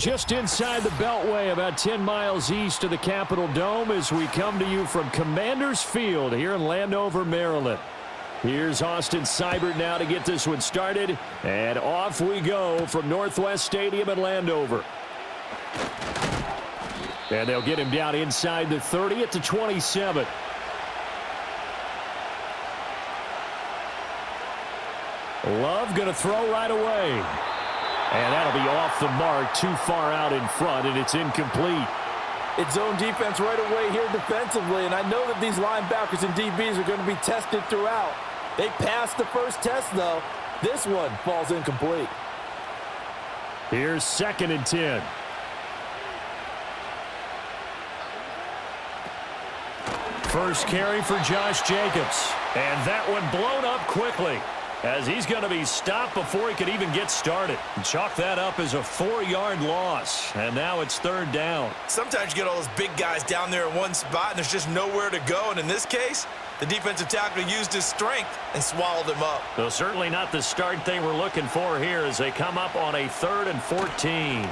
Just inside the Beltway, about 10 miles east of the Capitol Dome, as we come to you from Commanders Field here in Landover, Maryland. Here's Austin Seibert now to get this one started, and off we go from Northwest Stadium in Landover. And they'll get him down inside the 30 at the 27. Love going to throw right away. And that'll be off the mark, too far out in front, and it's incomplete. It's zone defense right away here defensively, and I know that these linebackers and DBs are going to be tested throughout. They passed the first test, though. This one falls incomplete. Here's 2nd and 10. First carry for Josh Jacobs, and that one blown up quickly, as he's going to be stopped before he could even get started. Chalk that up as a 4-yard loss, and now it's 3rd down. Sometimes you get all those big guys down there in one spot, and there's just nowhere to go. And in this case, the defensive tackle used his strength and swallowed him up. So certainly not the start they were looking for here as they come up on a 3rd and 14.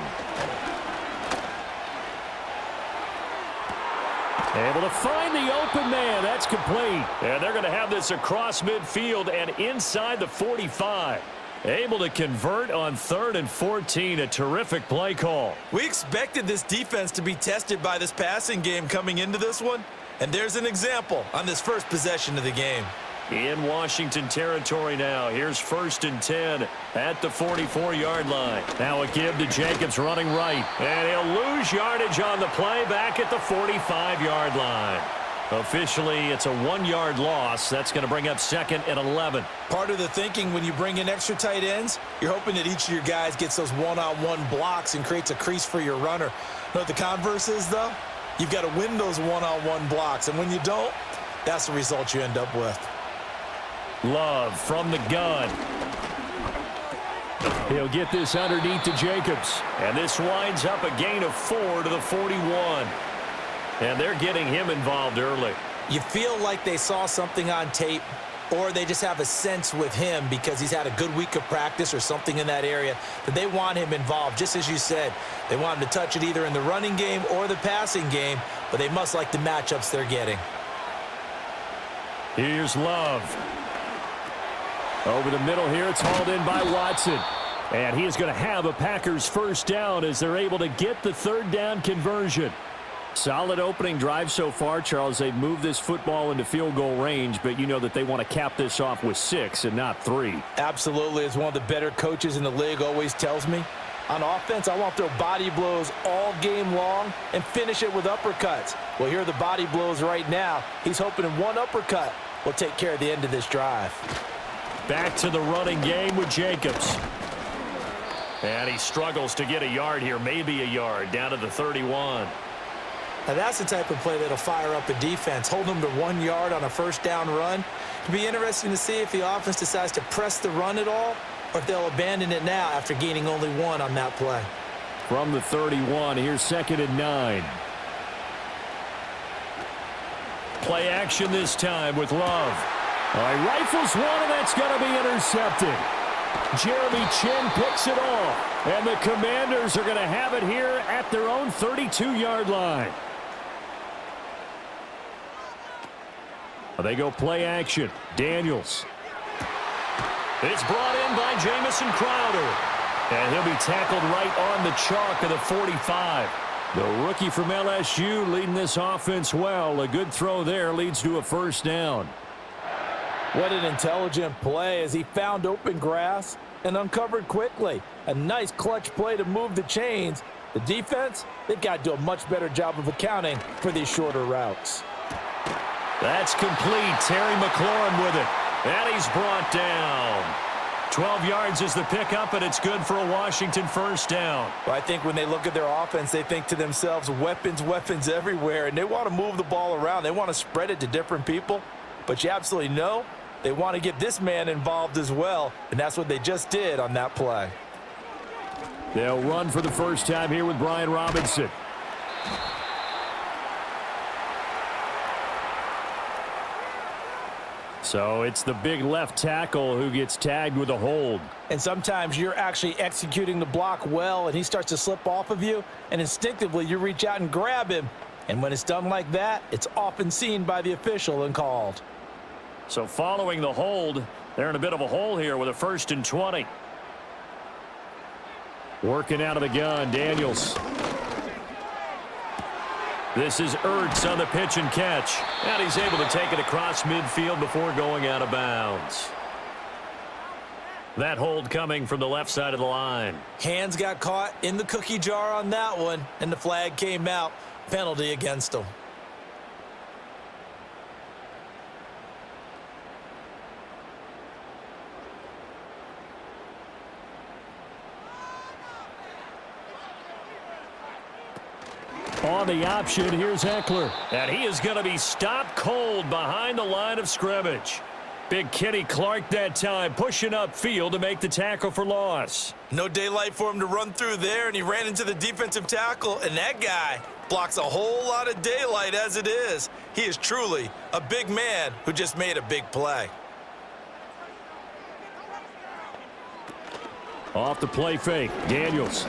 Able to find the open man. That's complete. And they're going to have this across midfield and inside the 45. Able to convert on 3rd and 14. A terrific play call. We expected this defense to be tested by this passing game coming into this one. And there's an example on this first possession of the game. In Washington territory now. Here's 1st and 10 at the 44-yard line. Now a give to Jacobs running right. And he'll lose yardage on the play back at the 45-yard line. Officially, it's a 1-yard loss. That's going to bring up 2nd and 11. Part of the thinking when you bring in extra tight ends, you're hoping that each of your guys gets those one-on-one blocks and creates a crease for your runner. You know what the converse is, though? You've got to win those one-on-one blocks. And when you don't, that's the result you end up with. Love from the gun. He'll get this underneath to Jacobs. And this winds up a gain of 4 to the 41. And they're getting him involved early. You feel like they saw something on tape, or they just have a sense with him because he's had a good week of practice or something in that area that they want him involved. Just as you said, they want him to touch it either in the running game or the passing game, but they must like the matchups they're getting. Here's Love. Over the middle here, it's hauled in by Watson. And he is going to have a Packers first down as they're able to get the 3rd down conversion. Solid opening drive so far, Charles. They've moved this football into field goal range, but you know that they want to cap this off with 6 and not 3. Absolutely. As one of the better coaches in the league always tells me, on offense, I want to throw body blows all game long and finish it with uppercuts. Well, here are the body blows right now. He's hoping in one uppercut will take care of the end of this drive. Back to the running game with Jacobs. And he struggles to get a yard here, maybe a yard, down to the 31. Now that's the type of play that'll fire up a defense. Hold them to 1 yard on a first down run. It'll be interesting to see if the offense decides to press the run at all or if they'll abandon it now after gaining only 1 on that play. From the 31, here's 2nd and 9. Play action this time with Love. All right, rifles one, and that's going to be intercepted. Jeremy Chin picks it off, and the Commanders are going to have it here at their own 32-yard line. They go play action. Daniels. It's brought in by Jamison Crowder, and he'll be tackled right on the chalk of the 45. The rookie from LSU leading this offense well. A good throw there leads to a first down. What an intelligent play as he found open grass and uncovered quickly. A nice clutch play to move the chains. The defense, they've got to do a much better job of accounting for these shorter routes. That's complete. Terry McLaurin with it. And he's brought down. 12 yards is the pickup, and it's good for a Washington first down. Well, I think when they look at their offense, they think to themselves, weapons, weapons everywhere, and they want to move the ball around. They want to spread it to different people. But you absolutely know they want to get this man involved as well, and that's what they just did on that play. They'll run for the first time here with Brian Robinson. So it's the big left tackle who gets tagged with a hold. And sometimes you're actually executing the block well, and he starts to slip off of you, and instinctively you reach out and grab him. And when it's done like that, it's often seen by the official and called. So following the hold, they're in a bit of a hole here with a 1st and 20. Working out of the gun, Daniels. This is Ertz on the pitch and catch. And he's able to take it across midfield before going out of bounds. That hold coming from the left side of the line. Hands got caught in the cookie jar on that one, and the flag came out. Penalty against him. On the option, here's Eckler. And he is going to be stopped cold behind the line of scrimmage. Big Kenny Clark that time, pushing upfield to make the tackle for loss. No daylight for him to run through there, and he ran into the defensive tackle, and that guy blocks a whole lot of daylight as it is. He is truly a big man who just made a big play. Off the play fake, Daniels.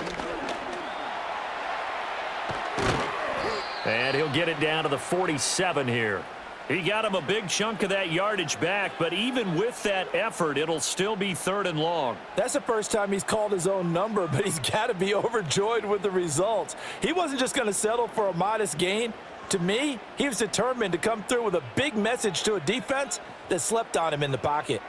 And he'll get it down to the 47 here. He got him a big chunk of that yardage back, but even with that effort, it'll still be 3rd and long. That's the first time he's called his own number, but he's got to be overjoyed with the results. He wasn't just going to settle for a modest gain. To me, he was determined to come through with a big message to a defense that slept on him in the pocket.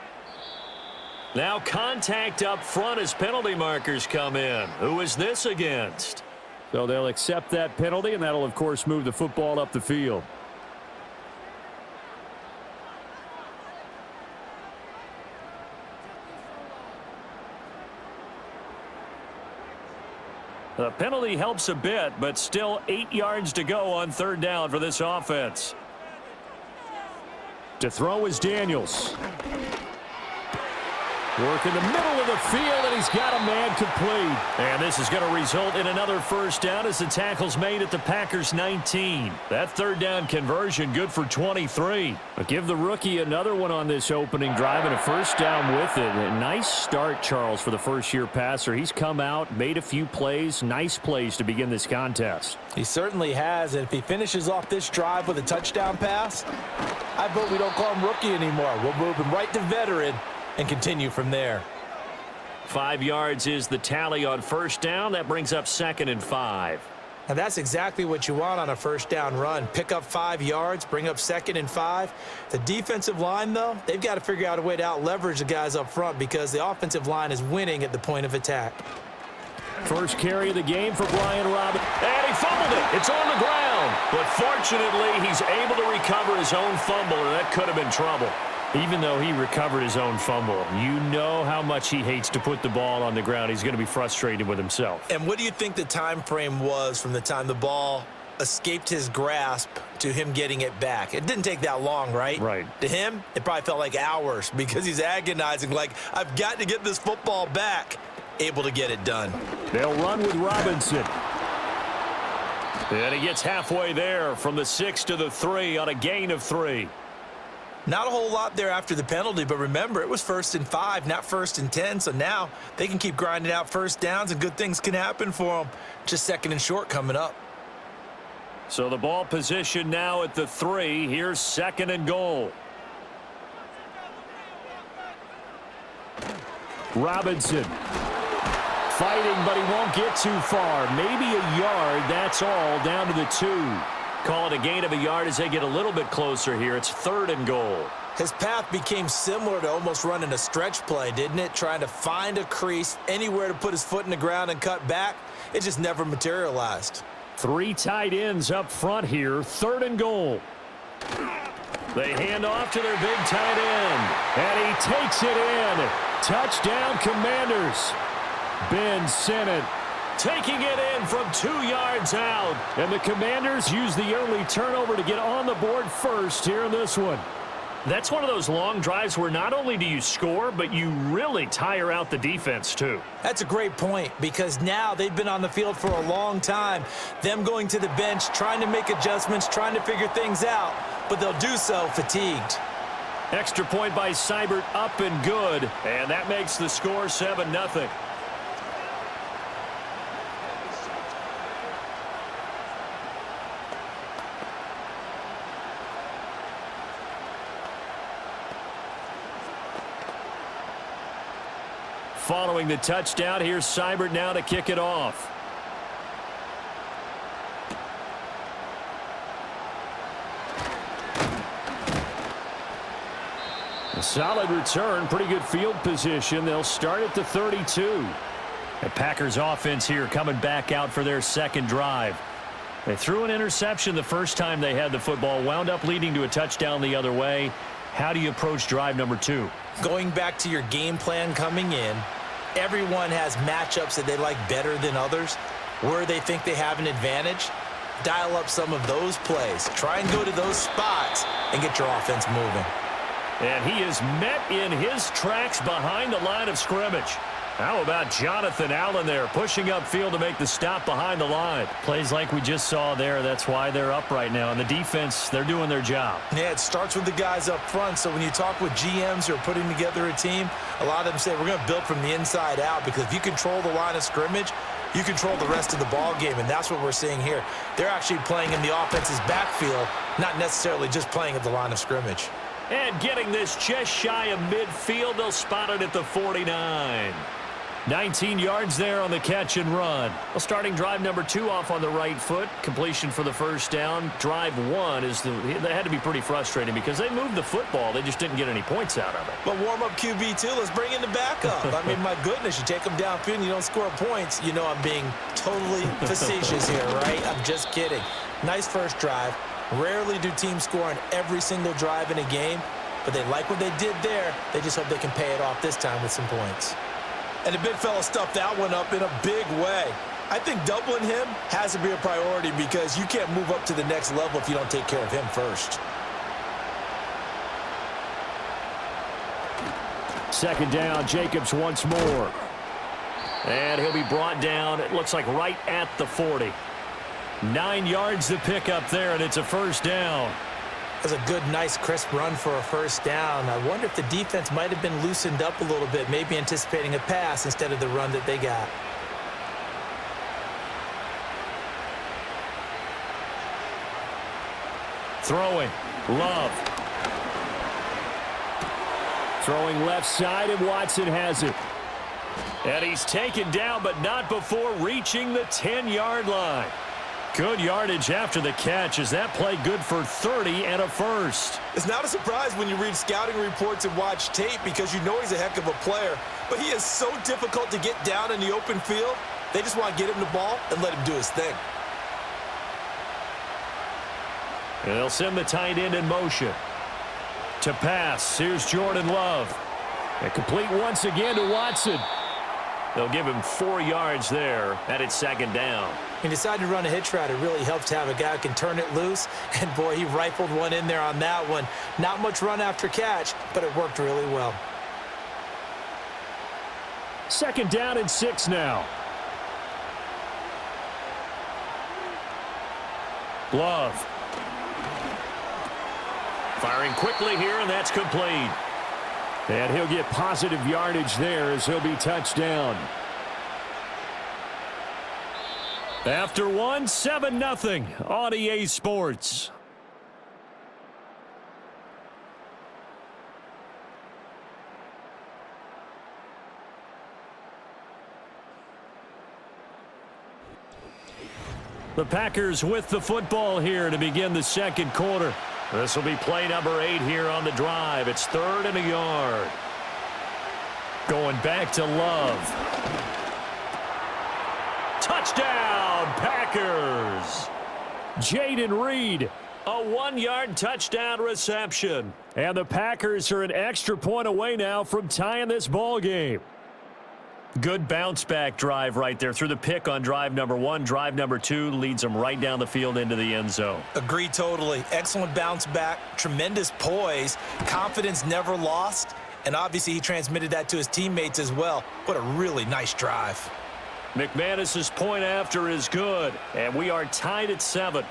Now contact up front as penalty markers come in. Who is this against? So they'll accept that penalty, and that'll, of course, move the football up the field. The penalty helps a bit, but still 8 yards to go on 3rd down for this offense. To throw is Daniels. Work in the middle of the field, and he's got a man complete. And this is going to result in another 1st down as the tackle's made at the Packers' 19. That 3rd down conversion good for 23. But give the rookie another one on this opening drive and a 1st down with it. A nice start, Charles, for the first-year passer. He's come out, made a few plays, nice plays to begin this contest. He certainly has, and if he finishes off this drive with a touchdown pass, I vote we don't call him rookie anymore. We'll move him right to veteran and continue from there. 5 yards is the tally on 1st down. That brings up 2nd and 5. And that's exactly what you want on a 1st down run. Pick up 5 yards, bring up 2nd and 5. The defensive line, though, they've got to figure out a way to out-leverage the guys up front because the offensive line is winning at the point of attack. First carry of the game for Brian Robinson. And he fumbled it. It's on the ground. But fortunately, he's able to recover his own fumble, or that could have been trouble. Even though he recovered his own fumble, you know how much he hates to put the ball on the ground. He's going to be frustrated with himself. And what do you think the time frame was from the time the ball escaped his grasp to him getting it back? It didn't take that long, right? Right. To him, it probably felt like hours because he's agonizing, like, I've got to get this football back. Able to get it done. They'll run with Robinson. And he gets halfway there from the 6 to the 3 on a gain of 3. Not a whole lot there after the penalty, but remember, it was 1st and 5, not 1st and 10, so now they can keep grinding out 1st downs and good things can happen for them. Just 2nd and short coming up. So the ball position now at the 3. Here's 2nd and goal. Robinson fighting, but he won't get too far. Maybe a yard, that's all, down to the 2. Call it a gain of a yard as they get a little bit closer here. It's 3rd and goal. His path became similar to almost running a stretch play, didn't it? Trying to find a crease, anywhere to put his foot in the ground and cut back. It just never materialized. 3 tight ends up front here. 3rd and goal. They hand off to their big tight end. And he takes it in. Touchdown, Commanders. Ben Sinnott taking it in from 2 yards out. And the Commanders use the early turnover to get on the board first here in this one. That's one of those long drives where not only do you score, but you really tire out the defense too. That's a great point because now they've been on the field for a long time. Them going to the bench, trying to make adjustments, trying to figure things out, but they'll do so fatigued. Extra point by Seibert, up and good. And that makes the score 7-0. Following the touchdown, here's Seibert now to kick it off. A solid return, pretty good field position. They'll start at the 32. The Packers offense here coming back out for their second drive. They threw an interception the first time they had the football, wound up leading to a touchdown the other way. How do you approach drive number 2? Going back to your game plan coming in, everyone has matchups that they like better than others, where they think they have an advantage. Dial up some of those plays. Try and go to those spots and get your offense moving. And he is met in his tracks behind the line of scrimmage. How about Jonathan Allen there, pushing upfield to make the stop behind the line. Plays like we just saw there, that's why they're up right now. And the defense, they're doing their job. Yeah, it starts with the guys up front. So when you talk with GMs who are putting together a team, a lot of them say we're going to build from the inside out, because if you control the line of scrimmage, you control the rest of the ball game, and that's what we're seeing here. They're actually playing in the offense's backfield, not necessarily just playing at the line of scrimmage. And getting this just shy of midfield, they'll spot it at the 49. 19 yards there on the catch and run. Well, starting drive number 2 off on the right foot. Completion for the first down. Drive 1 they had to be pretty frustrating because they moved the football. They just didn't get any points out of it. But warm-up QB, too. Let's bring in the backup. I mean, my goodness, you take them downfield and you don't score points. You know I'm being totally facetious here, right? I'm just kidding. Nice first drive. Rarely do teams score on every single drive in a game, but they like what they did there. They just hope they can pay it off this time with some points. And the big fella stuffed that one up in a big way. I think doubling him has to be a priority, because you can't move up to the next level if you don't take care of him first. Second down, Jacobs once more. And he'll be brought down, it looks like right at the 40. 9 yards to pick up there, and it's a first down. That's a good, nice, crisp run for a first down. I wonder if the defense might have been loosened up a little bit, maybe anticipating a pass instead of the run that they got. Throwing, Love. Throwing left side, and Watson has it. And he's taken down, but not before reaching the 10-yard line. Good yardage after the catch. Is that play good for 30 and a first? It's not a surprise when you read scouting reports and watch tape, because you know he's a heck of a player. But he is so difficult to get down in the open field. They just want to get him the ball and let him do his thing. And they'll send the tight end in motion. To pass, here's Jordan Love. And complete once again to Watson. They'll give him 4 yards there, and it's second down. He decided to run a hitch route. It really helps to have a guy who can turn it loose. And, boy, he rifled one in there on that one. Not much run after catch, but it worked really well. Second down and 6 now. Love. Firing quickly here, and that's complete. And he'll get positive yardage there as he'll be touched down. After 7-0 on EA Sports. The Packers with the football here to begin the second quarter. This will be play number 8 here on the drive. It's 3rd and a yard. Going back to Love. Touchdown, Packers. Jaden Reed, a 1-yard touchdown reception. And the Packers are an extra point away now from tying this ball game. Good bounce-back drive right there through the pick on drive number 1. Drive number 2 leads them right down the field into the end zone. Agree totally. Excellent bounce back, tremendous poise, confidence never lost, and obviously he transmitted that to his teammates as well. What a really nice drive. McManus's point after is good, and we are tied at 7.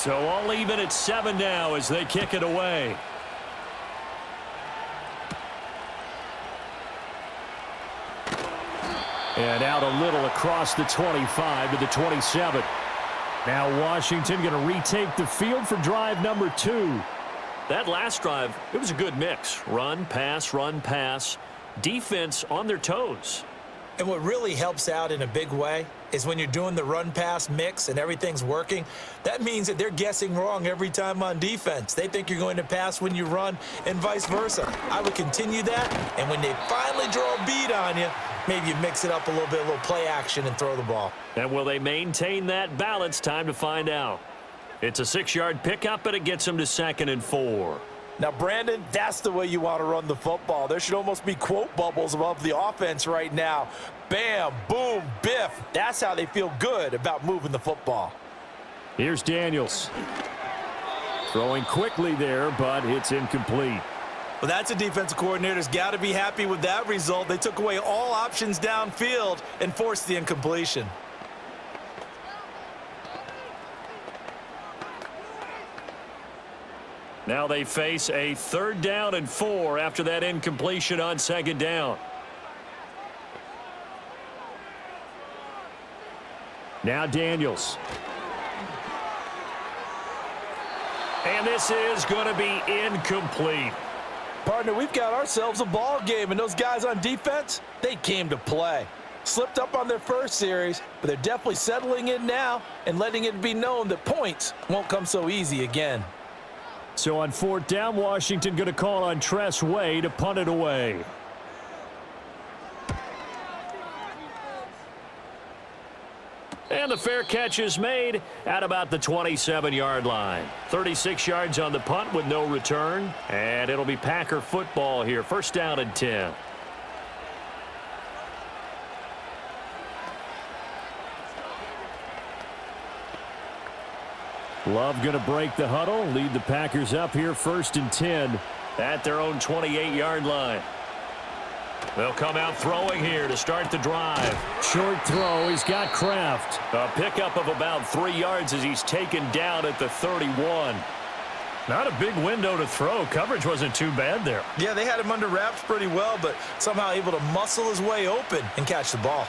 So all even at 7 now as they kick it away. And out a little across the 25 to the 27. Now Washington going to retake the field for drive number 2. That last drive, it was a good mix. Run, pass, defense on their toes. And what really helps out in a big way is when you're doing the run-pass mix and everything's working, that means that they're guessing wrong every time on defense. They think you're going to pass when you run and vice versa. I would continue that, and when they finally draw a beat on you, maybe you mix it up a little bit, play action, and throw the ball. And will they maintain that balance? Time to find out. It's a 6-yard pickup, and it gets them to 2nd and 4. Now, Brandon, that's the way you want to run the football. There should almost be quote bubbles above the offense right now. Bam, boom, biff. That's how they feel good about moving the football. Here's Daniels. Throwing quickly there, but it's incomplete. Well, that's a defensive coordinator's got to be happy with that result. They took away all options downfield and forced the incompletion. Now they face a 3rd down and 4 after that incompletion on 2nd down. Now Daniels. And this is going to be incomplete. Partner, we've got ourselves a ball game, and those guys on defense, they came to play. Slipped up on their first series, but they're definitely settling in now and letting it be known that points won't come so easy again. So on 4th down, Washington going to call on Tress Way to punt it away. And the fair catch is made at about the 27-yard line. 36 yards on the punt with no return. And it'll be Packer football here. 1st down and 10. Love going to break the huddle, lead the Packers up here 1st and 10 at their own 28-yard line. They'll come out throwing here to start the drive. Short throw, he's got Kraft. A pickup of about 3 yards as he's taken down at the 31. Not a big window to throw. Coverage wasn't too bad there. Yeah, they had him under wraps pretty well, but somehow able to muscle his way open and catch the ball.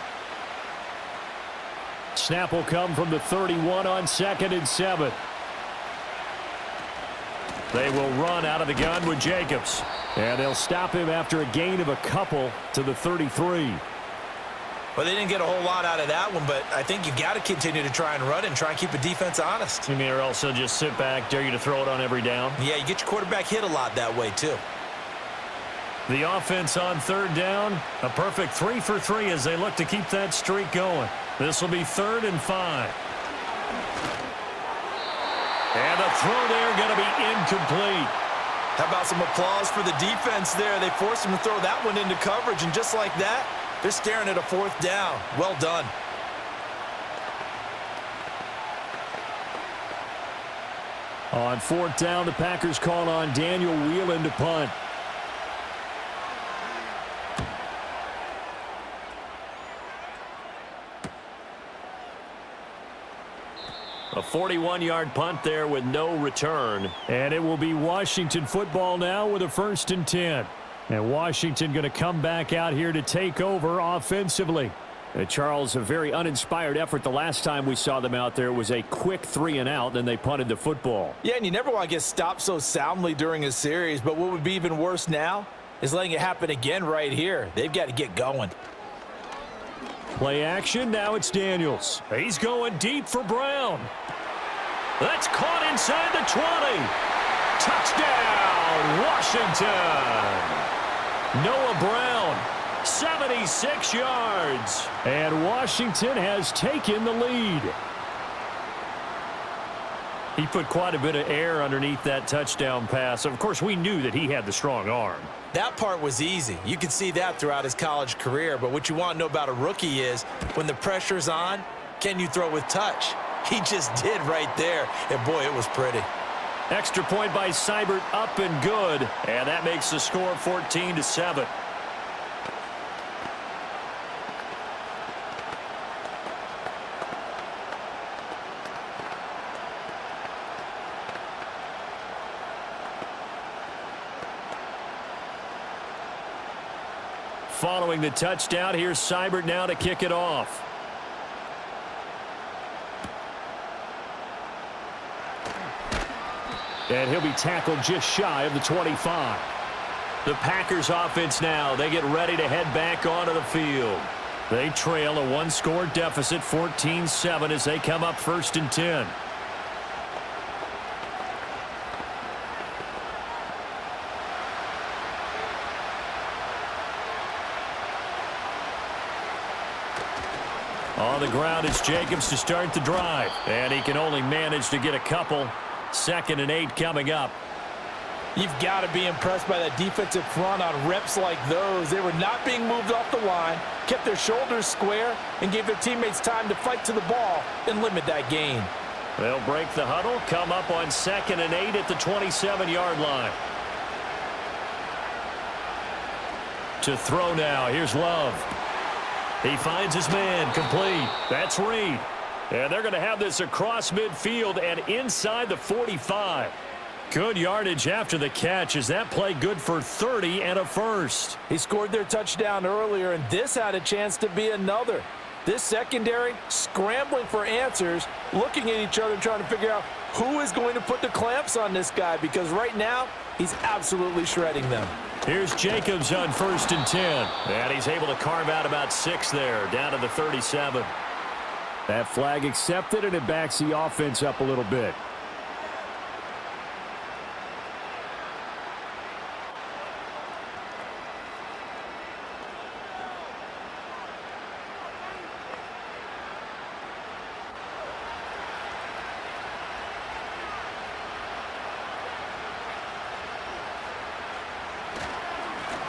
Snap will come from the 31 on 2nd and 7. They will run out of the gun with Jacobs. And they'll stop him after a gain of a couple to the 33. Well, they didn't get a whole lot out of that one, but I think you got to continue to try and run and try and keep the defense honest. You mean or also just sit back, dare you to throw it on every down? Yeah, you get your quarterback hit a lot that way, too. The offense on 3rd down, a perfect 3 for 3 as they look to keep that streak going. This will be 3rd and 5. And the throw there going to be incomplete. How about some applause for the defense there? They forced him to throw that one into coverage, and just like that, they're staring at a 4th down. Well done. On 4th down, the Packers call on Daniel Whelan to punt. A 41-yard punt there with no return. And it will be Washington football now with a 1st and 10. And Washington going to come back out here to take over offensively. Charles, a very uninspired effort the last time we saw them out there. It was a quick 3 and out, then they punted the football. Yeah, and you never want to get stopped so soundly during a series, but what would be even worse now is letting it happen again right here. They've got to get going. Play action, now it's Daniels. He's going deep for Brown. That's caught inside the 20. Touchdown, Washington. Noah Brown, 76 yards. And Washington has taken the lead. He put quite a bit of air underneath that touchdown pass. Of course, we knew that he had the strong arm. That part was easy. You could see that throughout his college career. But what you want to know about a rookie is when the pressure's on, can you throw with touch? He just did right there. And, boy, it was pretty. Extra point by Seibert, up and good. And that makes the score 14-7. following the touchdown. Here's Seibert now to kick it off. And he'll be tackled just shy of the 25. The Packers offense now, they get ready to head back onto the field. They trail a one-score deficit, 14-7, as they come up 1st and 10. On the ground, it's Jacobs to start the drive. And he can only manage to get a couple. 2nd and 8 coming up. You've got to be impressed by that defensive front on reps like those. They were not being moved off the line, kept their shoulders square, and gave their teammates time to fight to the ball and limit that gain. They'll break the huddle, come up on 2nd and 8 at the 27-yard line. To throw now, here's Love. He finds his man, complete. That's Reed. And they're going to have this across midfield and inside the 45. Good yardage after the catch. Is that play good for 30 and a first? He scored their touchdown earlier, and this had a chance to be another. This secondary scrambling for answers, looking at each other, trying to figure out who is going to put the clamps on this guy, because right now he's absolutely shredding them. Here's Jacobs on 1st and 10. And he's able to carve out about 6 there, down to the 37. That flag accepted, and it backs the offense up a little bit.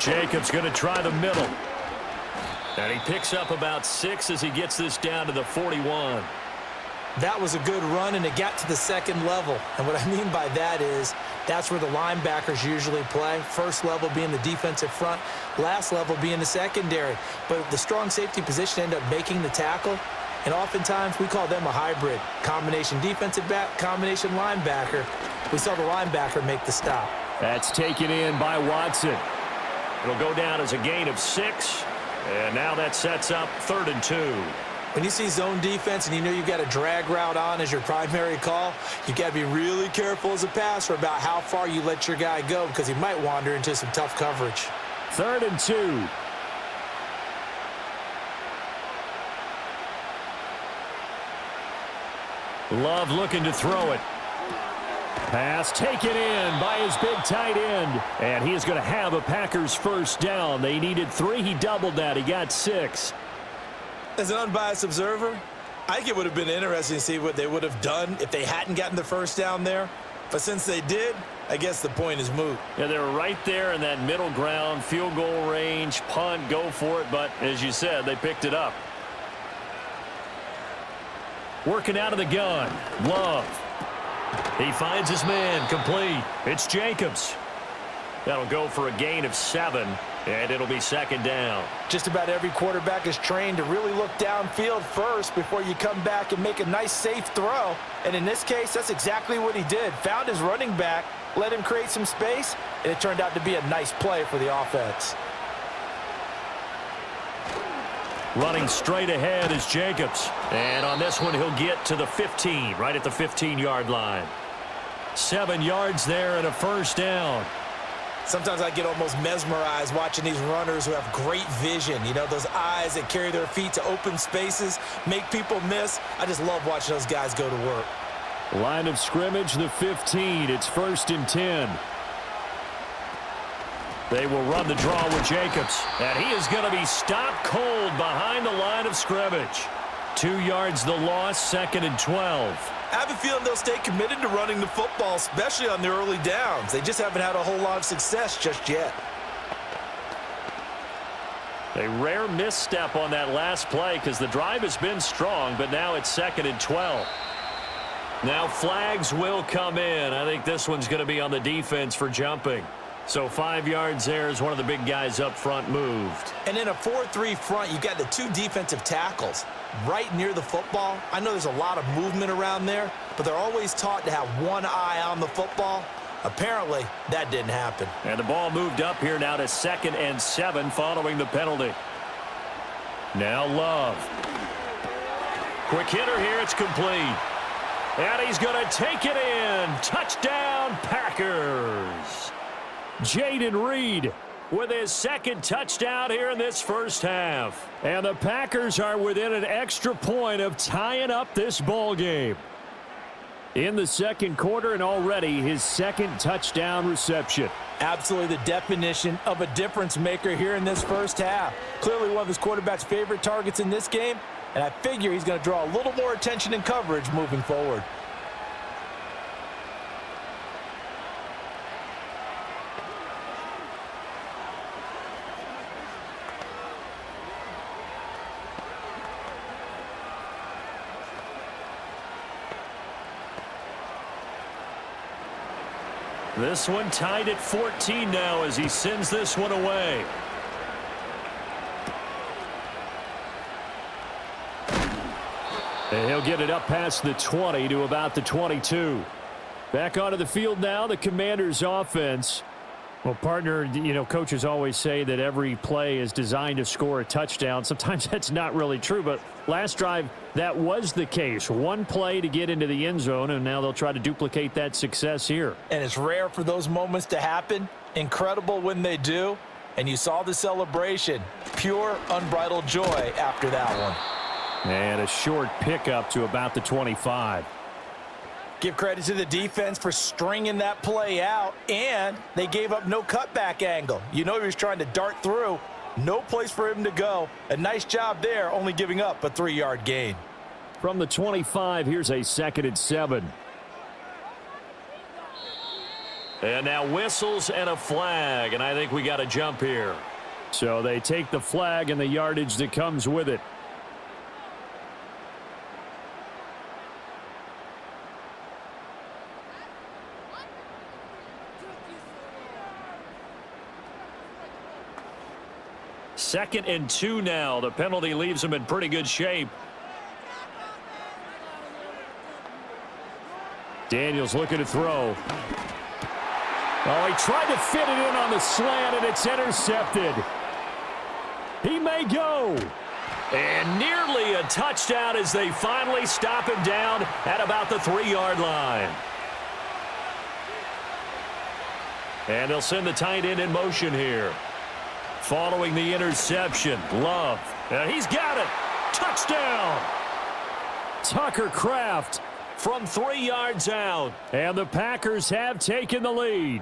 Jacobs going to try the middle. And he picks up about 6 as he gets this down to the 41. That was a good run, and it got to the 2nd level. And what I mean by that is that's where the linebackers usually play. First level being the defensive front, last level being the secondary. But the strong safety position ended up making the tackle. And oftentimes we call them a hybrid. Combination defensive back, combination linebacker. We saw the linebacker make the stop. That's taken in by Watson. It'll go down as a gain of 6. And now that sets up 3rd and 2. When you see zone defense and you know you've got a drag route on as your primary call, you've got to be really careful as a passer about how far you let your guy go, because he might wander into some tough coverage. 3rd and 2. Love looking to throw it. Pass taken in by his big tight end. And he is going to have a Packers first down. They needed 3. He doubled that. He got 6. As an unbiased observer, I think it would have been interesting to see what they would have done if they hadn't gotten the first down there. But since they did, I guess the point is moot. Yeah, they were right there in that middle ground, field goal range, punt, go for it. But as you said, they picked it up. Working out of the gun. Love. He finds his man, complete. It's Jacobs. That'll go for a gain of 7, and it'll be 2nd down. Just about every quarterback is trained to really look downfield first before you come back and make a nice, safe throw. And in this case, that's exactly what he did. Found his running back, let him create some space, and it turned out to be a nice play for the offense. Running straight ahead is Jacobs. And on this one, he'll get to the 15, right at the 15-yard line. 7 yards there and a first down. Sometimes I get almost mesmerized watching these runners who have great vision. You know, those eyes that carry their feet to open spaces, make people miss. I just love watching those guys go to work. Line of scrimmage, the 15. It's 1st and 10. They will run the draw with Jacobs. And he is going to be stopped cold behind the line of scrimmage. 2 yards the loss, 2nd and 12. I have a feeling they'll stay committed to running the football, especially on their early downs. They just haven't had a whole lot of success just yet. A rare misstep on that last play because the drive has been strong, but now it's 2nd and 12. Now flags will come in. I think this one's going to be on the defense for jumping. So 5 yards there as one of the big guys up front moved. And in a 4-3 front, you've got the 2 defensive tackles right near the football. I know there's a lot of movement around there, but they're always taught to have one eye on the football. Apparently, that didn't happen. And the ball moved up here now to 2nd and 7 following the penalty. Now Love. Quick hitter here. It's complete. And he's going to take it in. Touchdown, Packers. Jaden Reed with his 2nd touchdown here in this first half. And the Packers are within an extra point of tying up this ball game. In the 2nd quarter, and already his 2nd touchdown reception. Absolutely the definition of a difference maker here in this first half. Clearly one of his quarterback's favorite targets in this game, and I figure he's going to draw a little more attention and coverage moving forward. This one tied at 14 now as he sends this one away. And he'll get it up past the 20 to about the 22. Back onto the field now, the Commanders' offense. Well, partner, you know, coaches always say that every play is designed to score a touchdown. Sometimes that's not really true, but last drive, that was the case. One play to get into the end zone, and now they'll try to duplicate that success here. And it's rare for those moments to happen. Incredible when they do. And you saw the celebration. Pure, unbridled joy after that one. And a short pickup to about the 25. Give credit to the defense for stringing that play out, and they gave up no cutback angle. You know he was trying to dart through. No place for him to go. A nice job there, only giving up a 3-yard gain. From the 25, here's a 2nd and 7. And now whistles and a flag, and I think we got a jump here. So they take the flag and the yardage that comes with it. Second and 2 now. The penalty leaves him in pretty good shape. Daniels looking to throw. Oh, he tried to fit it in on the slant, and it's intercepted. He may go. And nearly a touchdown as they finally stop him down at about the 3-yard line. And they'll send the tight end in motion here. Following the interception, Love. He's got it. Touchdown. Tucker Kraft from 3 yards out. And the Packers have taken the lead.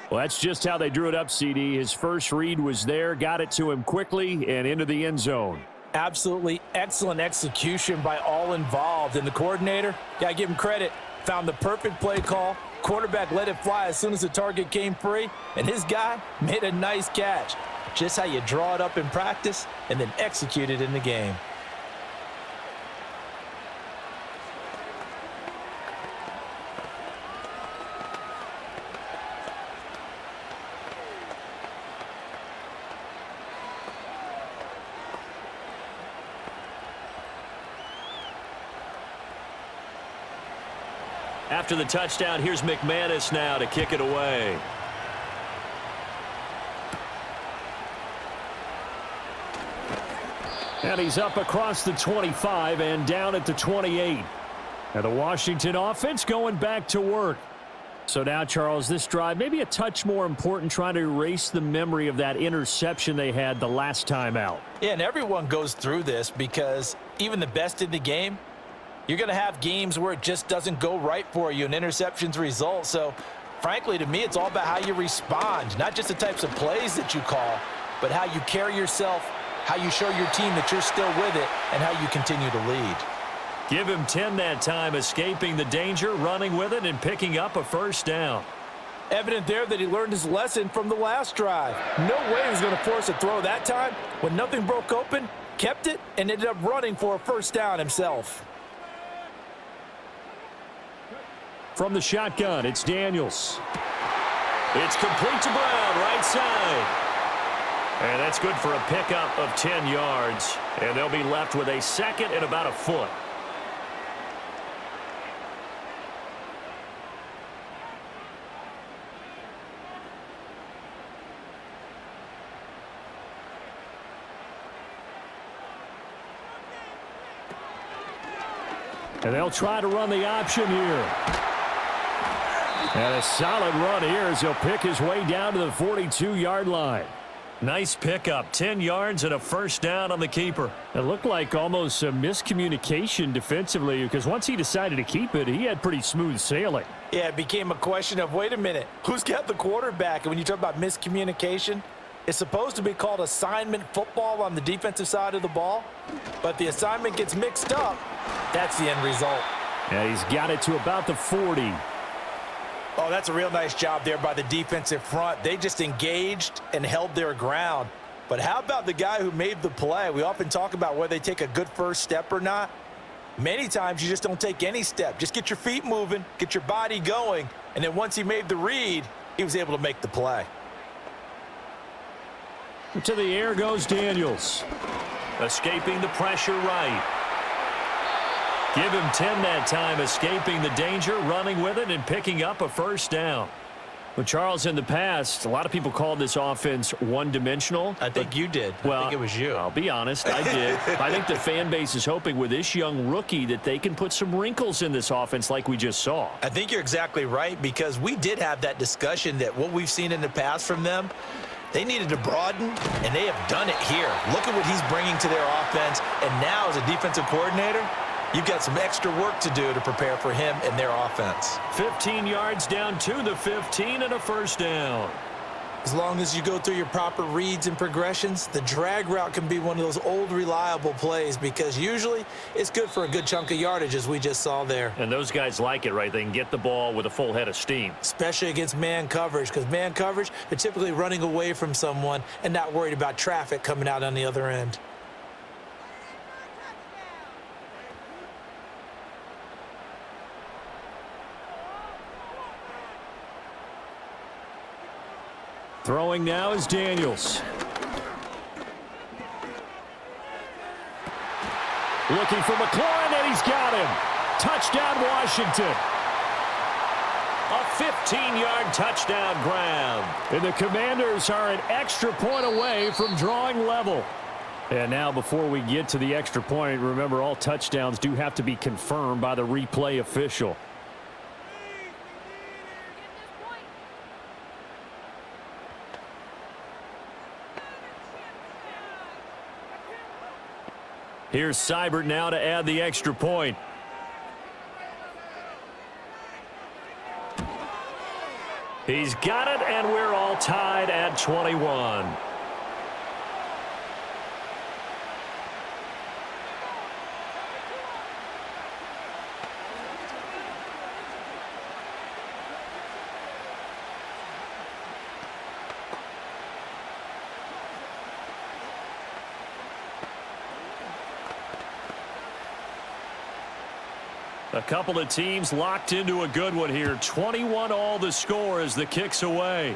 Well, that's just how they drew it up, CD. His first read was there, got it to him quickly, and into the end zone. Absolutely excellent execution by all involved. And the coordinator, gotta give him credit, found the perfect play call. Quarterback let it fly as soon as the target came free, and his guy made a nice catch. Just how you draw it up in practice and then execute it in the game. After the touchdown, here's McManus now to kick it away. And he's up across the 25 and down at the 28. Now the Washington offense going back to work. So now, Charles, this drive maybe a touch more important, trying to erase the memory of that interception they had the last time out. Yeah, and everyone goes through this because even the best in the game, you're going to have games where it just doesn't go right for you and interceptions result. So, frankly, to me, it's all about how you respond, not just the types of plays that you call, but how you carry yourself, how you show your team that you're still with it, and how you continue to lead. Give him 10 that time, escaping the danger, running with it, and picking up a first down. Evident there that he learned his lesson from the last drive. No way he was going to force a throw that time. When nothing broke open, kept it, and ended up running for a first down himself. From the shotgun, it's Daniels. It's complete to Brown, right side. And that's good for a pickup of 10 yards. And they'll be left with a 2nd and about a foot. And they'll try to run the option here. And a solid run here as he'll pick his way down to the 42-yard line. Nice pickup, 10 yards and a first down on the keeper. It looked like almost a miscommunication defensively because once he decided to keep it, he had pretty smooth sailing. Yeah, it became a question of, wait a minute, who's got the quarterback? And when you talk about miscommunication, it's supposed to be called assignment football on the defensive side of the ball, but the assignment gets mixed up. That's the end result. And he's got it to about the 40. Oh, that's a real nice job there by the defensive front. They just engaged and held their ground. But how about the guy who made the play? We often talk about whether they take a good first step or not. Many times you just don't take any step. Just get your feet moving, get your body going, and then once he made the read, he was able to make the play. To the air goes Daniels. Escaping the pressure right. Give him 10 that time, escaping the danger, running with it, and picking up a first down. Well, Charles, in the past, a lot of people called this offense one-dimensional. I think you did. Well, I think it was you. I'll be honest, I did. I think the fan base is hoping with this young rookie that they can put some wrinkles in this offense like we just saw. I think you're exactly right because we did have that discussion that what we've seen in the past from them, they needed to broaden, and they have done it here. Look at what he's bringing to their offense, and now as a defensive coordinator, you've got some extra work to do to prepare for him and their offense. 15 yards down to the 15 and a first down. As long as you go through your proper reads and progressions, the drag route can be one of those old reliable plays because usually it's good for a good chunk of yardage as we just saw there. And those guys like it, right? They can get the ball with a full head of steam. Especially against man coverage because man coverage, they're typically running away from someone and not worried about traffic coming out on the other end. Throwing now is Daniels. Looking for McLaurin, and he's got him. Touchdown, Washington. A 15-yard touchdown grab. And the Commanders are an extra point away from drawing level. And now before we get to the extra point, remember all touchdowns do have to be confirmed by the replay official. Here's Seibert now to add the extra point. He's got it, and we're all tied at 21. A couple of teams locked into a good one here. 21 all the score as the kick's away.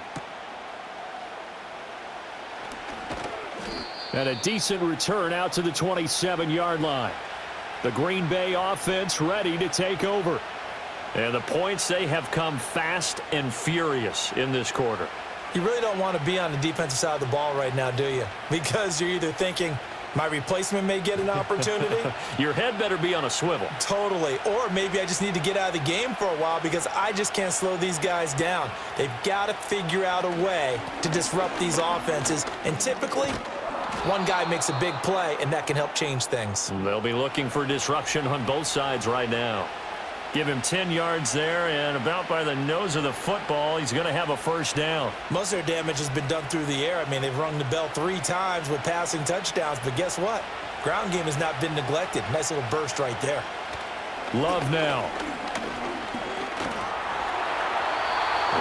And a decent return out to the 27-yard line. The Green Bay offense ready to take over. And the points, they have come fast and furious in this quarter. You really don't want to be on the defensive side of the ball right now, do you? Because you're either thinking, my replacement may get an opportunity. Your head better be on a swivel. Totally. Or maybe I just need to get out of the game for a while because I just can't slow these guys down. They've got to figure out a way to disrupt these offenses. And typically, one guy makes a big play, and that can help change things. They'll be looking for disruption on both sides right now. Give him 10 yards there, and about by the nose of the football, he's going to have a first down. Most of their damage has been done through the air. I mean, they've rung the bell 3 times with passing touchdowns, but guess what? Ground game has not been neglected. Nice little burst right there. Love now.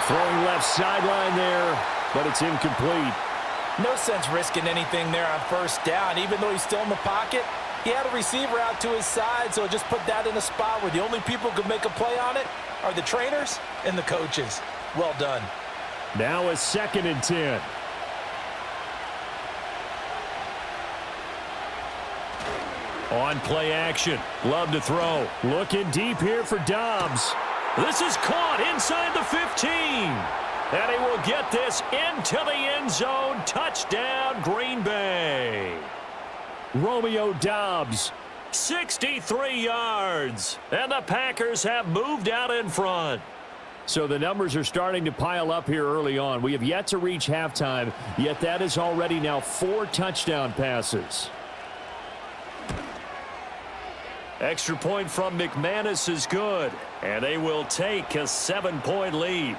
Throwing left sideline there, but it's incomplete. No sense risking anything there on first down. Even though he's still in the pocket, he had a receiver out to his side, so just put that in a spot where the only people who could make a play on it are the trainers and the coaches. Well done. Now a 2nd and 10. On play action. Love to throw. Looking deep here for Dobbs. This is caught inside the 15. And he will get this into the end zone. Touchdown, Green Bay. Romeo Dobbs 63 yards. And the Packers have moved out in front. So the numbers are starting to pile up here early on. We have yet to reach halftime, yet that is already now 4 touchdown passes. Extra point from McManus is good, and they will take a 7-point lead.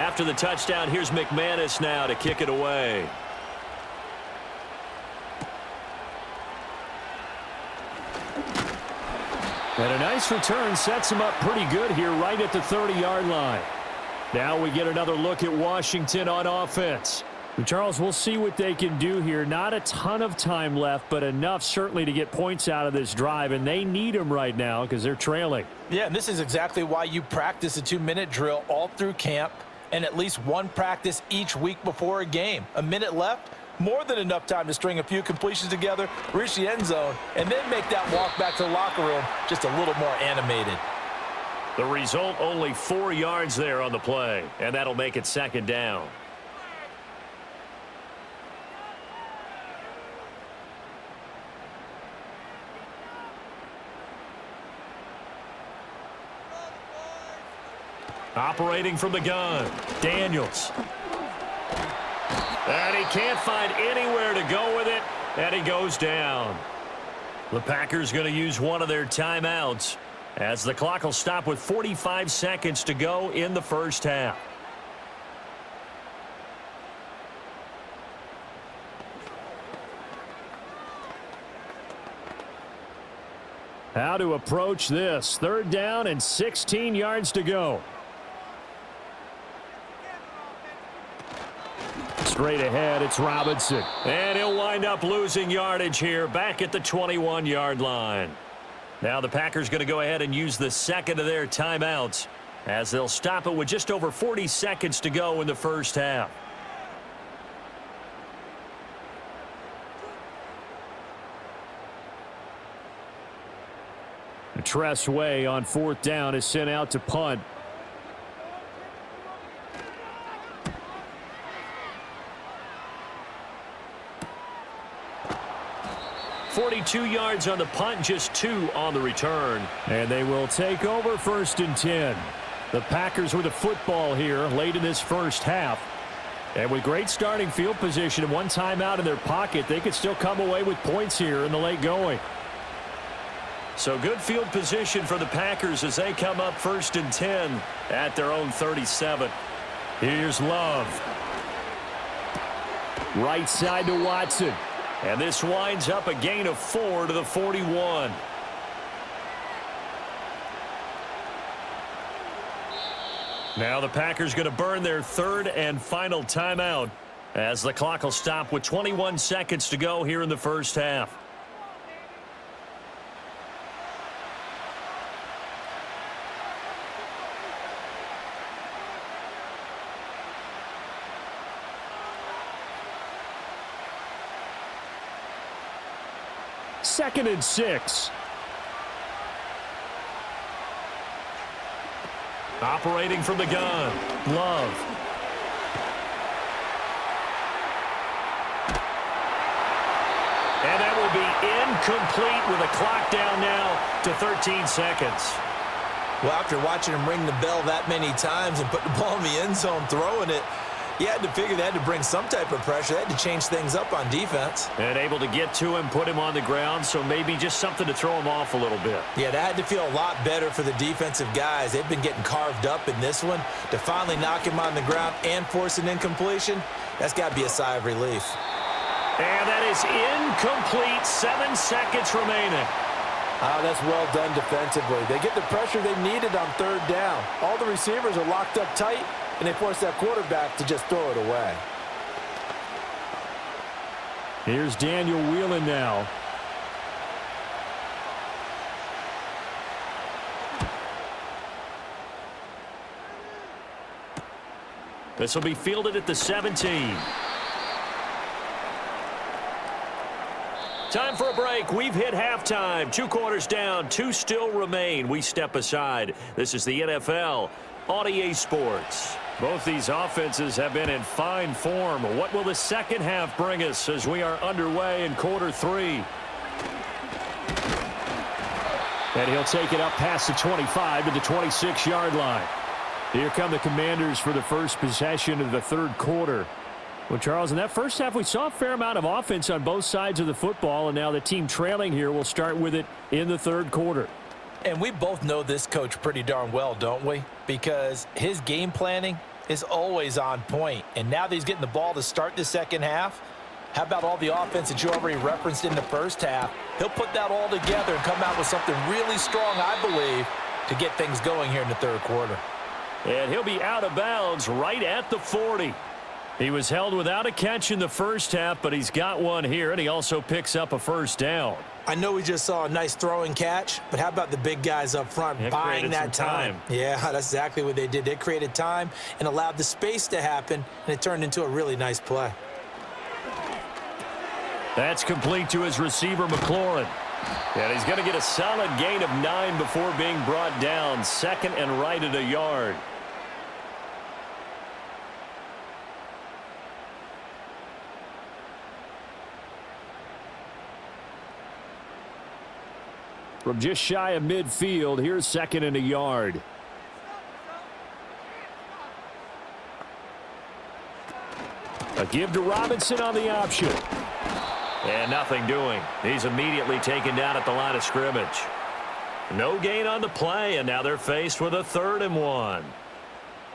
After the touchdown, here's McManus now to kick it away. And a nice return sets him up pretty good here right at the 30-yard line. Now we get another look at Washington on offense. And Charles, we'll see what they can do here. Not a ton of time left, but enough certainly to get points out of this drive, and they need them right now because they're trailing. Yeah, and this is exactly why you practice a 2-minute drill all through camp and at least one practice each week before a game. A minute left, more than enough time to string a few completions together, reach the end zone, and then make that walk back to the locker room just a little more animated. The result, only 4 yards there on the play, and that'll make it 2nd down. Operating from the gun, Daniels. And he can't find anywhere to go with it, and he goes down. The Packers going to use one of their timeouts as the clock will stop with 45 seconds to go in the first half. How to approach this. 3rd down and 16 yards to go. Straight ahead, it's Robinson. And he'll wind up losing yardage here back at the 21-yard line. Now the Packers going to go ahead and use the 2nd of their timeouts as they'll stop it with just over 40 seconds to go in the first half. Tress Way on 4th down is sent out to punt. 42 yards on the punt, just 2 on the return. And they will take over 1st and 10. The Packers with the football here late in this first half. And with great starting field position and one timeout in their pocket, they could still come away with points here in the late going. So good field position for the Packers as they come up 1st and 10 at their own 37. Here's Love. Right side to Watson. And this winds up a gain of 4 to the 41. Now the Packers going to burn their 3rd and final timeout as the clock will stop with 21 seconds to go here in the first half. Second and 6. Operating from the gun, Love. And that will be incomplete with a clock down now to 13 seconds. Well, after watching him ring the bell that many times and put the ball in the end zone throwing it, you had to figure they had to bring some type of pressure. They had to change things up on defense. And able to get to him, put him on the ground, so maybe just something to throw him off a little bit. Yeah, that had to feel a lot better for the defensive guys. They've been getting carved up in this one. To finally knock him on the ground and force an incompletion, that's got to be a sigh of relief. And that is incomplete. 7 seconds remaining. Oh, that's well done defensively. They get the pressure they needed on 3rd down. All the receivers are locked up tight, and they force that quarterback to just throw it away. Here's Daniel Whelan now. This will be fielded at the 17. Time for a break. We've hit halftime. 2 quarters down, 2 still remain. We step aside. This is the NFL on EA Sports. Both these offenses have been in fine form. What will the second half bring us as we are underway in quarter 3? And he'll take it up past the 25 to the 26-yard line. Here come the Commanders for the first possession of the third quarter. Well, Charles, in that first half, we saw a fair amount of offense on both sides of the football, and now the team trailing here will start with it in the third quarter. And we both know this coach pretty darn well, don't we? Because his game planning is always on point. And now that he's getting the ball to start the second half, how about all the offense that you already referenced in the first half? He'll put that all together and come out with something really strong, I believe, to get things going here in the third quarter. And he'll be out of bounds right at the 40. He was held without a catch in the first half, but he's got one here, and he also picks up a first down. I know we just saw a nice throwing catch, but how about the big guys up front buying that time? Yeah, that's exactly what they did. They created time and allowed the space to happen, and it turned into a really nice play. That's complete to his receiver, McLaurin. And he's going to get a solid gain of 9 before being brought down. Second and right at a yard. From just shy of midfield, here's second and a yard. A give to Robinson on the option. And nothing doing. He's immediately taken down at the line of scrimmage. No gain on the play, and now they're faced with a 3rd and 1.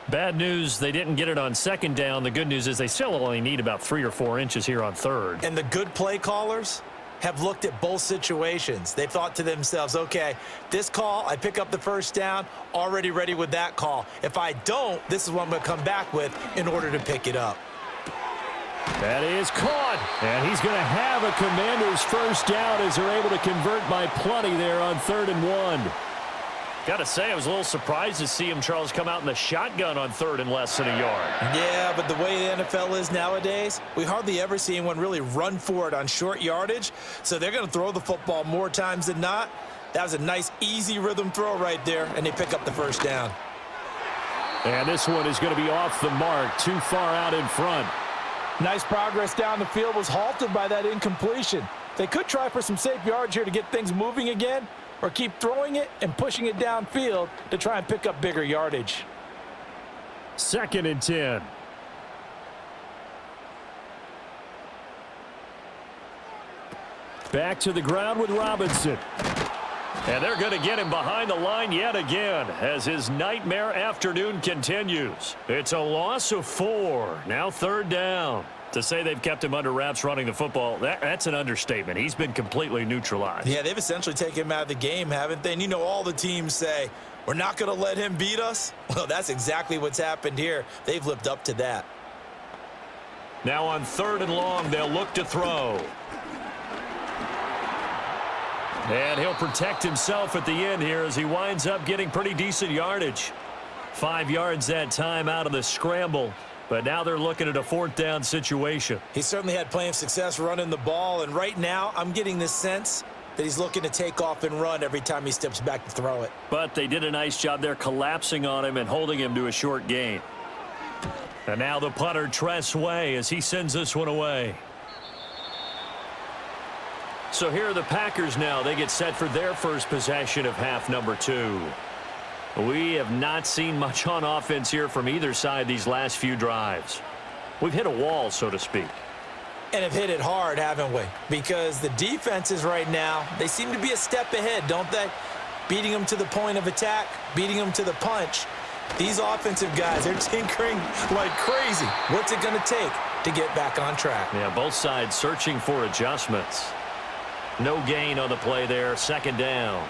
Bad news, they didn't get it on second down. The good news is they still only need about 3 or 4 inches here on third. And the good play callers have looked at both situations. They thought to themselves, okay, this call, I pick up the first down, already ready with that call. If I don't, this is what I'm going to come back with in order to pick it up. That is caught, and he's going to have a Commanders first down as they're able to convert by plenty there on 3rd and 1. Got to say, I was a little surprised to see him, Charles, come out in the shotgun on 3rd and less than a yard. Yeah, but the way the NFL is nowadays, we hardly ever see anyone really run for it on short yardage, so they're going to throw the football more times than not. That was a nice, easy rhythm throw right there, and they pick up the first down. And this one is going to be off the mark, too far out in front. Nice progress down the field was halted by that incompletion. They could try for some safe yards here to get things moving again, or keep throwing it and pushing it downfield to try and pick up bigger yardage. 2nd and 10. Back to the ground with Robinson. And they're going to get him behind the line yet again as his nightmare afternoon continues. It's a loss of 4. Now 3rd down. To say they've kept him under wraps running the football, that's an understatement. He's been completely neutralized. Yeah, they've essentially taken him out of the game, haven't they? And you know all the teams say, we're not going to let him beat us. Well, that's exactly what's happened here. They've lived up to that. Now on 3rd and long, they'll look to throw. And he'll protect himself at the end here as he winds up getting pretty decent yardage. 5 yards that time out of the scramble. But now they're looking at a 4th down situation. He certainly had plenty of success running the ball, and right now I'm getting the sense that he's looking to take off and run every time he steps back to throw it. But they did a nice job there collapsing on him and holding him to a short gain. And now the punter, Tress Way, as he sends this one away. So here are the Packers now. They get set for their first possession of half number 2. We have not seen much on offense here from either side these last few drives. We've hit a wall, so to speak. And have hit it hard, haven't we? Because the defenses right now, they seem to be a step ahead, don't they? Beating them to the point of attack, beating them to the punch. These offensive guys, they're tinkering like crazy. What's it going to take to get back on track? Yeah, both sides searching for adjustments. No gain on the play there, 2nd down.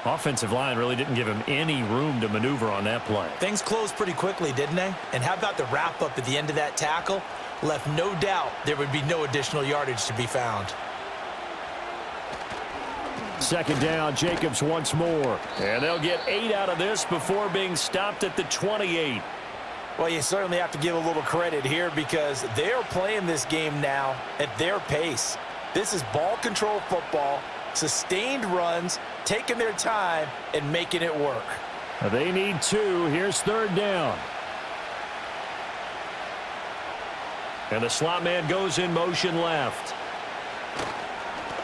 Offensive line really didn't give him any room to maneuver on that play. Things closed pretty quickly, didn't they? And how about the wrap-up at the end of that tackle? Left no doubt there would be no additional yardage to be found. 2nd down, Jacobs once more. And they'll get 8 out of this before being stopped at the 28. Well, you certainly have to give a little credit here because they're playing this game now at their pace. This is ball control football, sustained runs, taking their time, and making it work. They need 2. Here's 3rd down. And the slot man goes in motion left.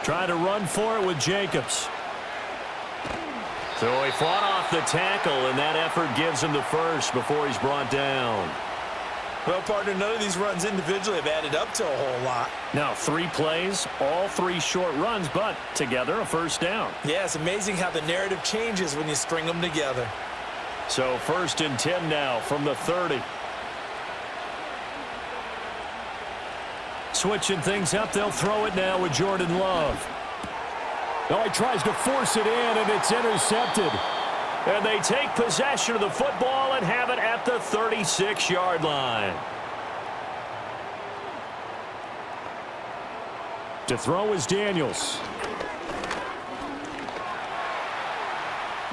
Trying to run for it with Jacobs. So he fought off the tackle, and that effort gives him the first before he's brought down. Well, partner, none of these runs individually have added up to a whole lot. Now, 3 plays, all 3 short runs, but together a first down. Yeah, it's amazing how the narrative changes when you string them together. So 1st and 10 now from the 30. Switching things up, they'll throw it now with Jordan Love. Oh, he tries to force it in, and it's intercepted. And they take possession of the football and have it at the 36-yard line. To throw is Daniels.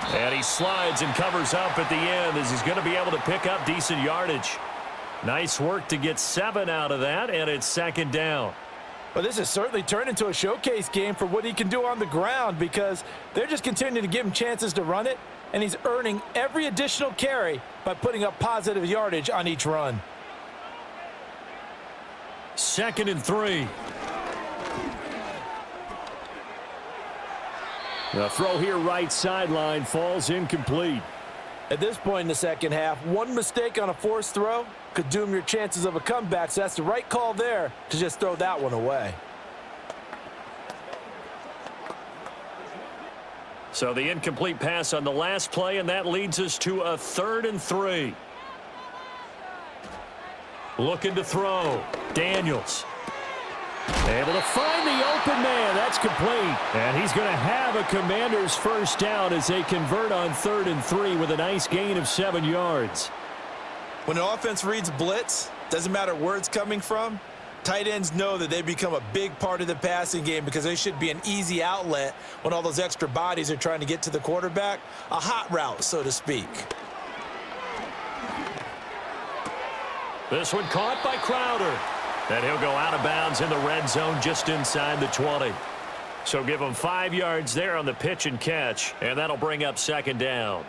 And he slides and covers up at the end as he's going to be able to pick up decent yardage. Nice work to get 7 out of that, and it's 2nd down. Well, this has certainly turned into a showcase game for what he can do on the ground because they're just continuing to give him chances to run it, and he's earning every additional carry by putting up positive yardage on each run. 2nd and 3. The throw here right sideline falls incomplete. At this point in the second half, one mistake on a forced throw could doom your chances of a comeback, so that's the right call there to just throw that one away. So the incomplete pass on the last play, and that leads us to a 3rd and 3. Looking to throw. Daniels. Able to find the open man. That's complete. And he's going to have a Commanders first down as they convert on 3rd and 3 with a nice gain of 7 yards. When the offense reads blitz, doesn't matter where it's coming from, tight ends know that they become a big part of the passing game because they should be an easy outlet when all those extra bodies are trying to get to the quarterback. A hot route, so to speak. This one caught by Crowder. And he'll go out of bounds in the red zone just inside the 20. So give him 5 yards there on the pitch and catch, and that'll bring up 2nd down.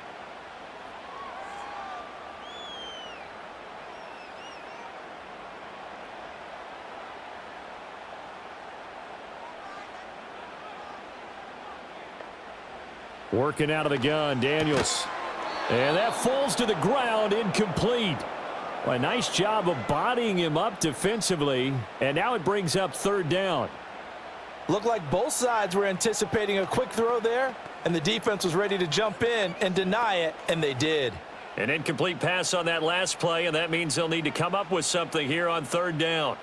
Working out of the gun, Daniels. And that falls to the ground, incomplete. Well, a nice job of bodying him up defensively, and now it brings up 3rd down. Looked like both sides were anticipating a quick throw there, and the defense was ready to jump in and deny it, and they did. An incomplete pass on that last play, and that means they'll need to come up with something here on 3rd down.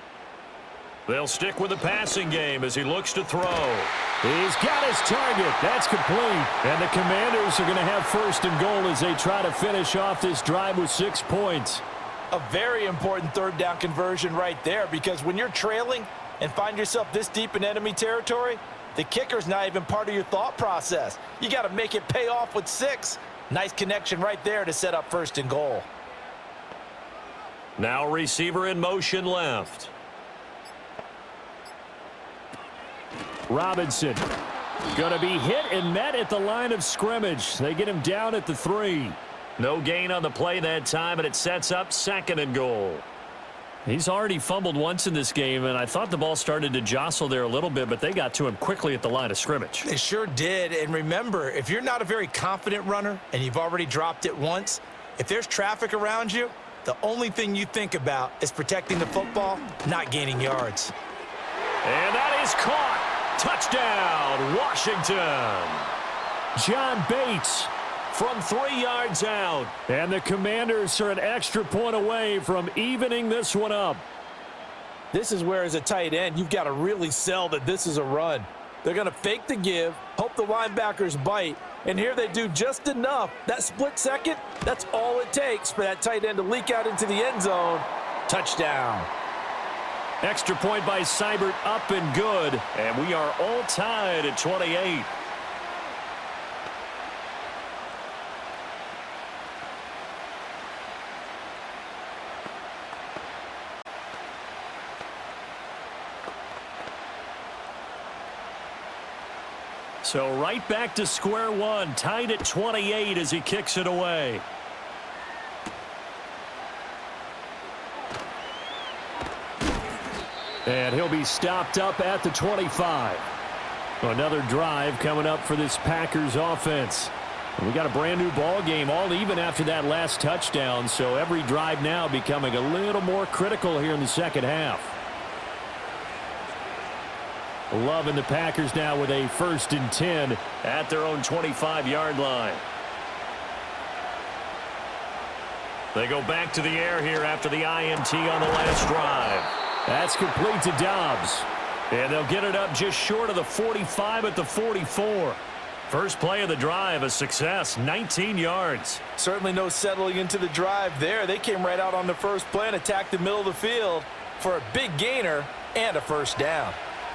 They'll stick with the passing game as he looks to throw. He's got his target. That's complete. And the Commanders are going to have 1st and goal as they try to finish off this drive with 6 points. A very important 3rd down conversion right there because when you're trailing and find yourself this deep in enemy territory, the kicker's not even part of your thought process. You got to make it pay off with 6. Nice connection right there to set up 1st and goal. Now receiver in motion left. Robinson going to be hit and met at the line of scrimmage. They get him down at the 3. No gain on the play that time, and it sets up 2nd and goal. He's already fumbled once in this game, and I thought the ball started to jostle there a little bit, but they got to him quickly at the line of scrimmage. They sure did, and remember, if you're not a very confident runner and you've already dropped it once, if there's traffic around you, the only thing you think about is protecting the football, not gaining yards. And that is caught. Touchdown, Washington. John Bates from 3 yards out. And the Commanders are an extra point away from evening this one up. This is where, as a tight end, you've got to really sell that this is a run. They're going to fake the give, hope the linebackers bite, and here they do just enough. That split second, that's all it takes for that tight end to leak out into the end zone. Touchdown. Extra point by Seibert, up and good. And we are all tied at 28. So right back to square one, tied at 28 as he kicks it away. And he'll be stopped up at the 25. Another drive coming up for this Packers offense. And we got a brand new ball game, all even after that last touchdown. So every drive now becoming a little more critical here in the second half. Loving the Packers now with a 1st and 10 at their own 25-yard line. They go back to the air here after the INT on the last drive. That's complete to Dobbs. And they'll get it up just short of the 45 at the 44. First play of the drive, a success, 19 yards. Certainly no settling into the drive there. They came right out on the first play and attacked the middle of the field for a big gainer and a 1st down.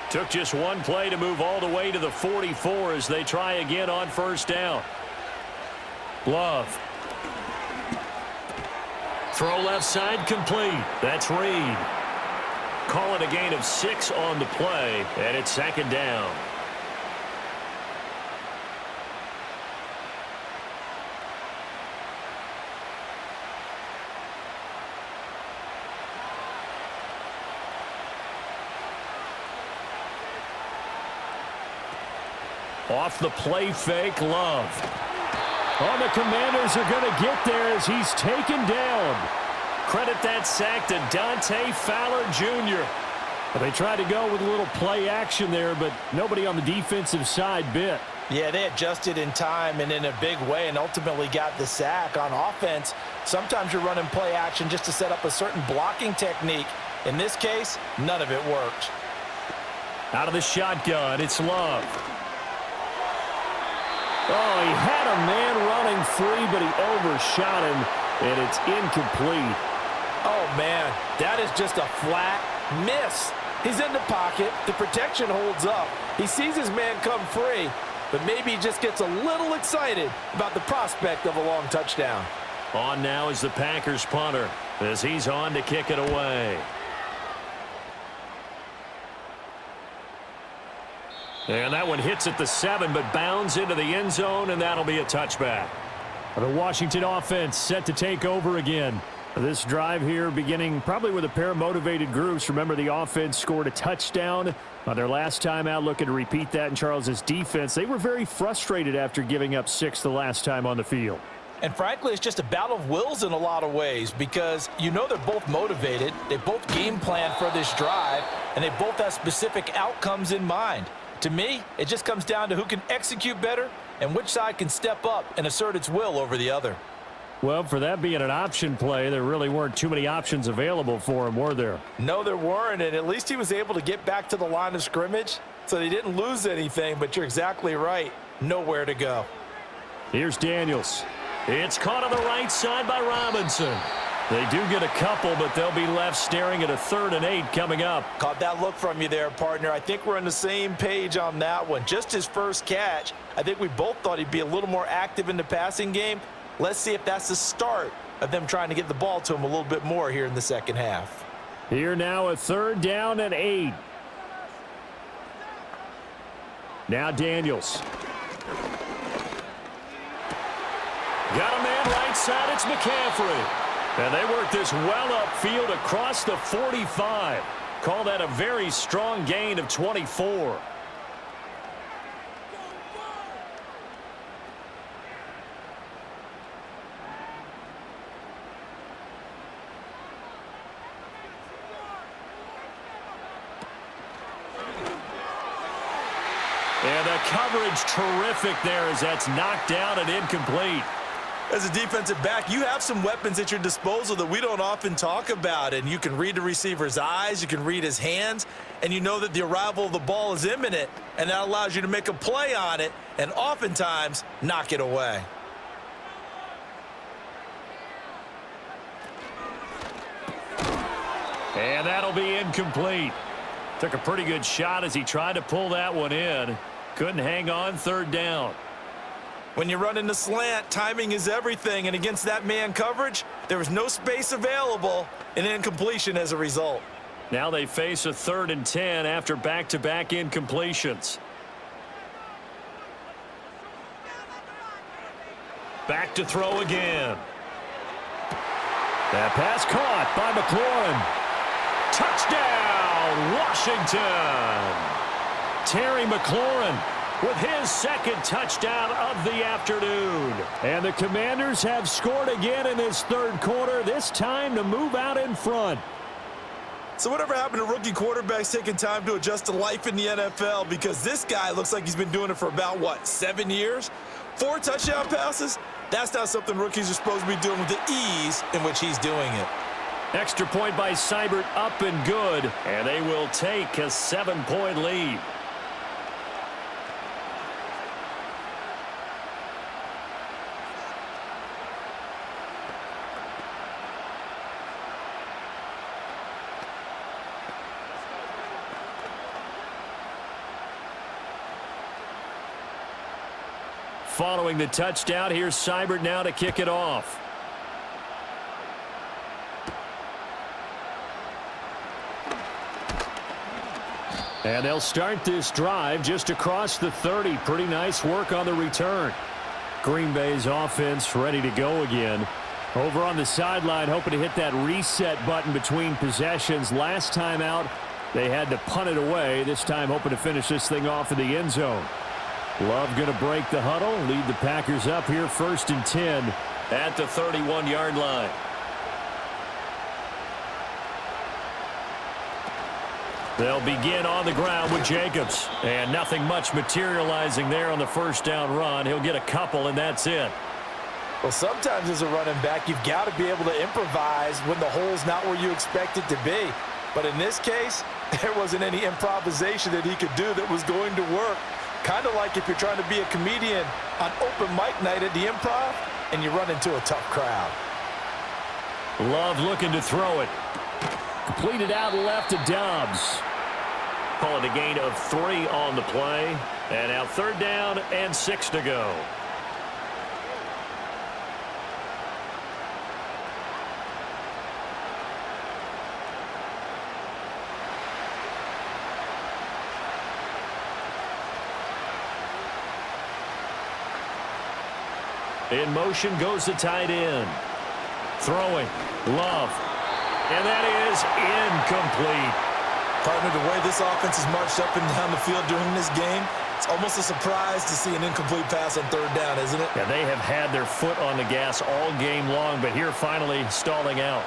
Took just one play to move all the way to the 44 as they try again on 1st down. Love. Throw left side complete. That's Reed. Call it a gain of 6 on the play, and it's 2nd down. Off the play fake, Love. Oh, the Commanders are going to get there as he's taken down. Credit that sack to Dante Fowler Jr. But they tried to go with a little play action there, but nobody on the defensive side bit. Yeah, they adjusted in time and in a big way and ultimately got the sack. On offense, sometimes you're running play action just to set up a certain blocking technique. In this case, none of it worked. Out of the shotgun, it's Love. Oh, he had a man running free, but he overshot him, and it's incomplete. Oh, man, that is just a flat miss. He's in the pocket. The protection holds up. He sees his man come free, but maybe he just gets a little excited about the prospect of a long touchdown. On now is the Packers punter as he's on to kick it away. And that one hits at the 7, but bounds into the end zone, and that'll be a touchback. The Washington offense set to take over again. This drive here beginning probably with a pair of motivated groups. Remember, the offense scored a touchdown on their last time out, looking to repeat that in Charles's defense. They were very frustrated after giving up 6 the last time on the field. And frankly, it's just a battle of wills in a lot of ways because you know they're both motivated. They both game plan for this drive, and they both have specific outcomes in mind. To me, it just comes down to who can execute better and which side can step up and assert its will over the other. Well, for that being an option play, there really weren't too many options available for him, were there? No, there weren't, and at least he was able to get back to the line of scrimmage, so they didn't lose anything, but you're exactly right. Nowhere to go. Here's Daniels. It's caught on the right side by Robinson. They do get a couple, but they'll be left staring at a 3rd and 8 coming up. Caught that look from you there, partner. I think we're on the same page on that one. Just his first catch. I think we both thought he'd be a little more active in the passing game. Let's see if that's the start of them trying to get the ball to him a little bit more here in the second half. Here now, a 3rd down and 8. Now Daniels. Got a man right side. It's McCaffrey. And they work this well upfield across the 45. Call that a very strong gain of 24. And the coverage terrific there as that's knocked down and incomplete. As a defensive back, you have some weapons at your disposal that we don't often talk about, and you can read the receiver's eyes, you can read his hands, and you know that the arrival of the ball is imminent, and that allows you to make a play on it and oftentimes knock it away. And that'll be incomplete. Took a pretty good shot as he tried to pull that one in. Couldn't hang on, 3rd down. When you run in the slant, timing is everything, and against that man coverage, there was no space available, and incompletion as a result. Now they face a 3rd and 10 after back-to-back incompletions. Back to throw again. That pass caught by McLaurin. Touchdown, Washington. Terry McLaurin with his second touchdown of the afternoon. And the Commanders have scored again in this third quarter, this time to move out in front. So whatever happened to rookie quarterbacks taking time to adjust to life in the NFL? Because this guy looks like he's been doing it for about, 7 years? 4 touchdown passes? That's not something rookies are supposed to be doing with the ease in which he's doing it. Extra point by Seibert, up and good. And they will take a 7-point lead. Following the touchdown, here's Seibert now to kick it off. And they'll start this drive just across the 30. Pretty nice work on the return. Green Bay's offense ready to go again. Over on the sideline, hoping to hit that reset button between possessions. Last time out, they had to punt it away. This time hoping to finish this thing off in the end zone. Love going to break the huddle, lead the Packers up here 1st and 10 at the 31-yard line. They'll begin on the ground with Jacobs. And nothing much materializing there on the first down run. He'll get a couple, and that's it. Well, sometimes as a running back, you've got to be able to improvise when the hole's not where you expect it to be. But in this case, there wasn't any improvisation that he could do that was going to work. Kind of like if you're trying to be a comedian on open mic night at the Improv and you run into a tough crowd. Love looking to throw it. Completed out left to Dobbs. Call it a gain of 3 on the play. And now 3rd down and 6 to go. In motion goes the tight end. Throwing. Love. And that is incomplete. Partner, the way this offense has marched up and down the field during this game, it's almost a surprise to see an incomplete pass on 3rd down, isn't it? Yeah, they have had their foot on the gas all game long, but here finally stalling out.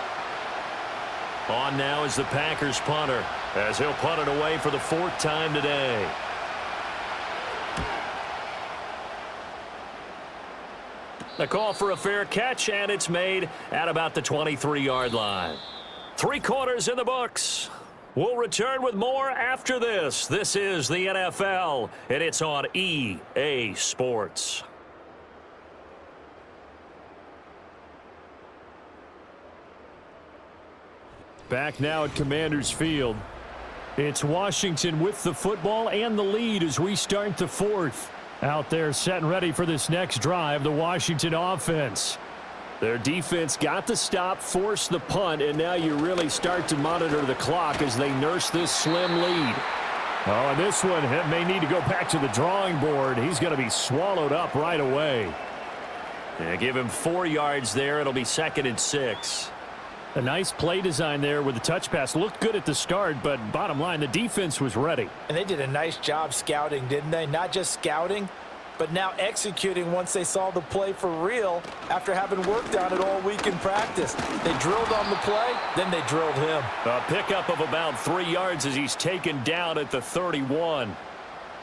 On now is the Packers punter, as he'll punt it away for the 4th time today. A call for a fair catch, and it's made at about the 23-yard line. 3 quarters in the books. We'll return with more after this. This is the NFL, and it's on EA Sports. Back now at Commanders Field. It's Washington with the football and the lead as we start the 4th. Out there set and ready for this next drive, the Washington offense. Their defense got the stop, forced the punt, and now you really start to monitor the clock as they nurse this slim lead. Oh, and this one may need to go back to the drawing board. He's going to be swallowed up right away. Yeah, give him 4 yards there. It'll be 2nd and 6. A nice play design there with the touch pass. Looked good at the start, but bottom line, the defense was ready. And they did a nice job scouting, didn't they? Not just scouting, but now executing once they saw the play for real after having worked on it all week in practice. They drilled on the play, then they drilled him. A pickup of about 3 yards as he's taken down at the 31.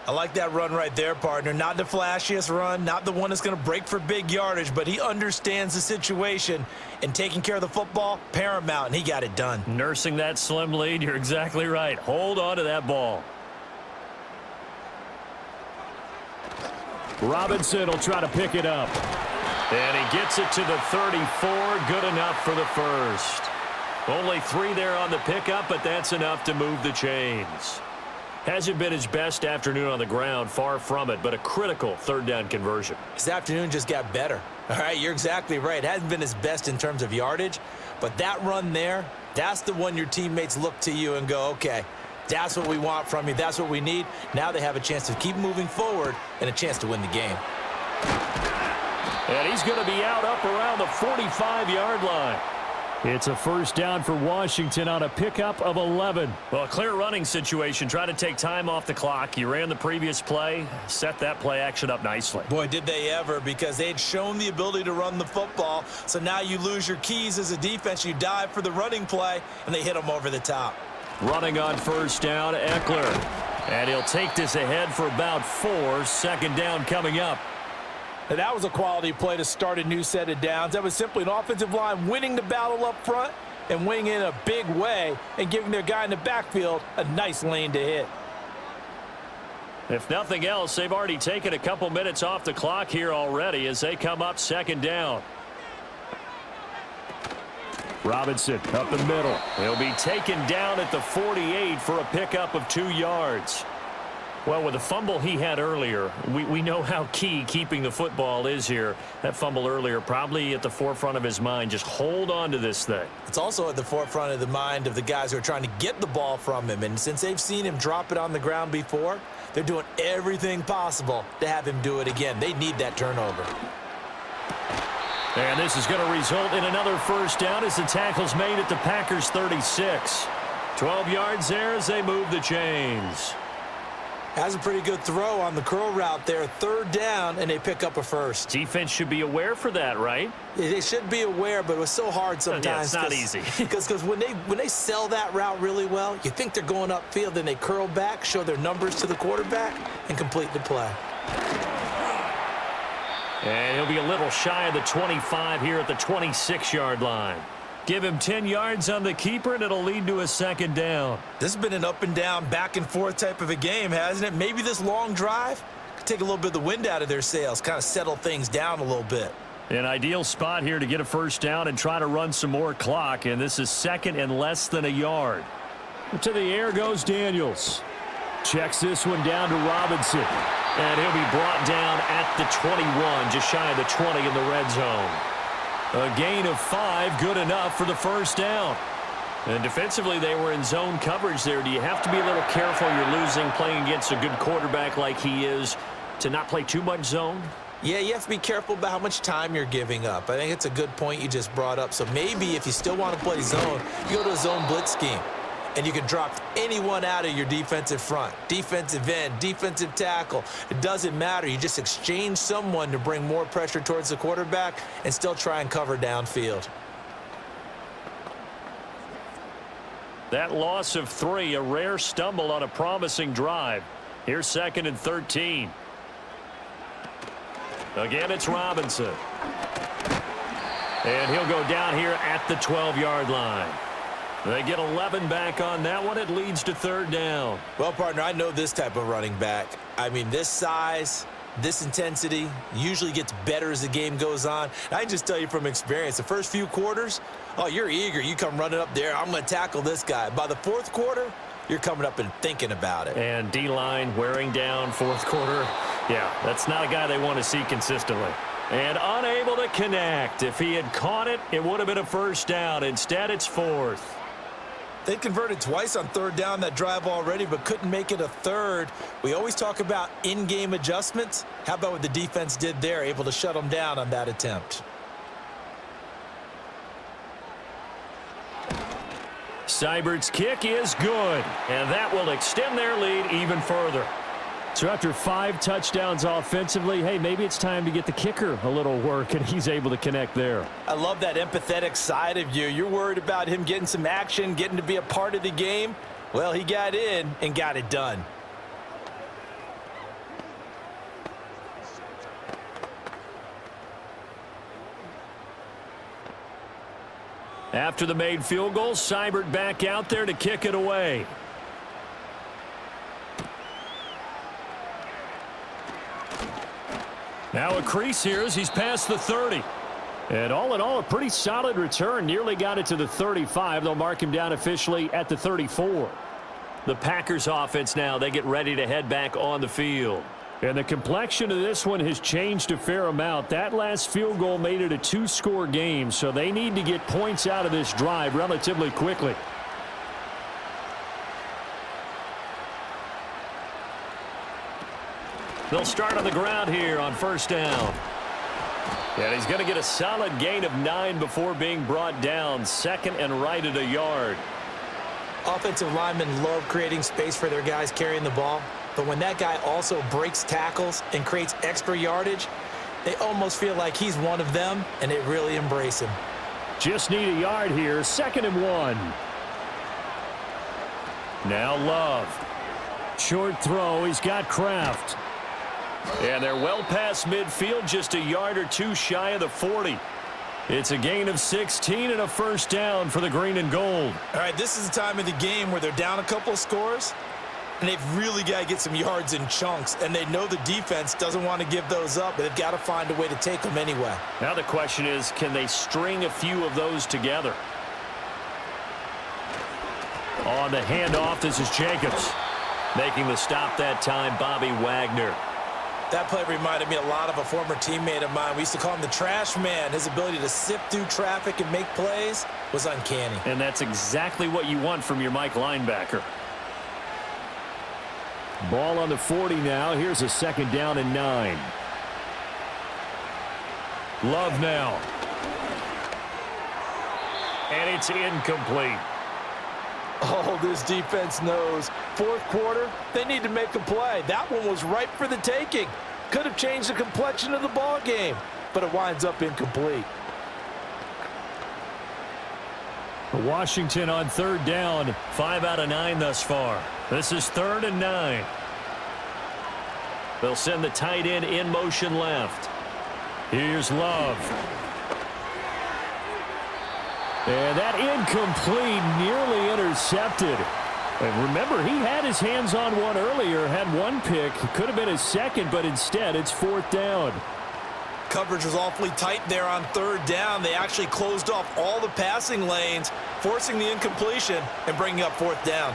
I like that run right there, partner. Not the flashiest run, not the one that's going to break for big yardage, but he understands the situation, and taking care of the football, paramount, and he got it done. Nursing that slim lead, you're exactly right. Hold on to that ball. Robinson will try to pick it up. And he gets it to the 34. Good enough for the first. Only 3 there on the pickup, but that's enough to move the chains. Hasn't been his best afternoon on the ground, far from it, but a critical 3rd down conversion. His afternoon just got better. All right, you're exactly right. It hasn't been his best in terms of yardage, but that run there, that's the one your teammates look to you and go, okay, that's what we want from you. That's what we need. Now they have a chance to keep moving forward and a chance to win the game. And he's going to be out up around the 45-yard line. It's a first down for Washington on a pickup of 11. Well, a clear running situation. Try to take time off the clock. You ran the previous play, set that play action up nicely. Boy, did they ever, because they'd shown the ability to run the football. So now you lose your keys as a defense. You dive for the running play, and they hit them over the top. Running on first down, Eckler. And he'll take this ahead for about 4. Second down coming up. And that was a quality play to start a new set of downs. That was simply an offensive line winning the battle up front and winning in a big way and giving their guy in the backfield a nice lane to hit. If nothing else, they've already taken a couple minutes off the clock here already as they come up second down. Robinson up the middle. He'll be taken down at the 48 for a pickup of 2 yards. Well, with the fumble he had earlier, we know how key keeping the football is here. That fumble earlier probably at the forefront of his mind. Just hold on to this thing. It's also at the forefront of the mind of the guys who are trying to get the ball from him. And since they've seen him drop it on the ground before, they're doing everything possible to have him do it again. They need that turnover. And this is going to result in another first down as the tackle's made at the Packers' 36. 12 yards there as they move the chains. Has a pretty good throw on the curl route there. Third down, and they pick up a first. Defense should be aware for that, right? They should be aware, but it was so hard sometimes. Yeah, it's not easy. Because when they sell that route really well, you think they're going upfield, then they curl back, show their numbers to the quarterback, and complete the play. And he'll be a little shy of the 25 here at the 26-yard line. Give him 10 yards on the keeper, and it'll lead to a second down. This has been an up and down, back and forth type of a game, hasn't it? Maybe this long drive could take a little bit of the wind out of their sails, kind of settle things down a little bit. An ideal spot here to get a first down and try to run some more clock, and this is second and less than a yard. To the air goes Daniels. Checks this one down to Robinson. And he'll be brought down at the 21, just shy of the 20 in the red zone. A gain of 5, good enough for the first down. And defensively, they were in zone coverage there. Do you have to be a little careful? You're losing, playing against a good quarterback like he is, to not play too much zone? Yeah, you have to be careful about how much time you're giving up. I think it's a good point you just brought up. So maybe if you still want to play zone, you go to a zone blitz scheme. And you can drop anyone out of your defensive front, defensive end, defensive tackle. It doesn't matter. You just exchange someone to bring more pressure towards the quarterback and still try and cover downfield. That loss of 3, a rare stumble on a promising drive. Here's second and 13. Again, it's Robinson. And he'll go down here at the 12-yard line. They get 11 back on that one. It leads to third down. Well, partner, I know this type of running back. I mean, this size, this intensity usually gets better as the game goes on. I can just tell you from experience, the first few quarters, oh, you're eager. You come running up there. I'm going to tackle this guy. By the fourth quarter, you're coming up and thinking about it. And D-line wearing down fourth quarter. Yeah, that's not a guy they want to see consistently. And unable to connect. If he had caught it, it would have been a first down. Instead, it's fourth. They converted twice on third down that drive already, but couldn't make it a third. We always talk about in-game adjustments. How about what the defense did there, able to shut them down on that attempt? Seibert's kick is good, and that will extend their lead even further. So after 5 touchdowns offensively, hey, maybe it's time to get the kicker a little work, and he's able to connect there. I love that empathetic side of you. You're worried about him getting some action, getting to be a part of the game. Well, he got in and got it done. After the made field goal, Seibert back out there to kick it away. Now a crease here as he's past the 30. And all in all, a pretty solid return. Nearly got it to the 35. They'll mark him down officially at the 34. The Packers offense now, they get ready to head back on the field. And the complexion of this one has changed a fair amount. That last field goal made it a 2-score game, so they need to get points out of this drive relatively quickly. They'll start on the ground here on first down. And he's going to get a solid gain of 9 before being brought down. Second and right at a yard. Offensive linemen love creating space for their guys carrying the ball, but when that guy also breaks tackles and creates extra yardage, they almost feel like he's one of them, and they really embrace him. Just need a yard here. 2nd and 1. Now Love. Short throw. He's got Kraft. And they're well past midfield, just a yard or two shy of the 40. It's a gain of 16 and a first down for the green and gold. All right, this is the time of the game where they're down a couple of scores, and they've really got to get some yards in chunks, and they know the defense doesn't want to give those up, but they've got to find a way to take them anyway. Now the question is, can they string a few of those together? On the handoff, this is Jacobs. Making the stop that time, Bobby Wagner. That play reminded me a lot of a former teammate of mine. We used to call him the trash man. His ability to sift through traffic and make plays was uncanny. And that's exactly what you want from your Mike linebacker. Ball on the 40 now. Here's a 2nd down and 9. Love now. And it's incomplete. Oh, this defense knows. 4th quarter, they need to make a play. That one was ripe for the taking. Could have changed the complexion of the ball game, but it winds up incomplete. Washington on 3rd down. 5 out of 9 thus far. This is 3rd and 9. They'll send the tight end in motion left. Here's Love. And that incomplete, nearly intercepted. And remember, he had his hands on one earlier, had one pick. Could have been his second, but instead it's 4th down. Coverage was awfully tight there on 3rd down. They actually closed off all the passing lanes, forcing the incompletion and bringing up 4th down.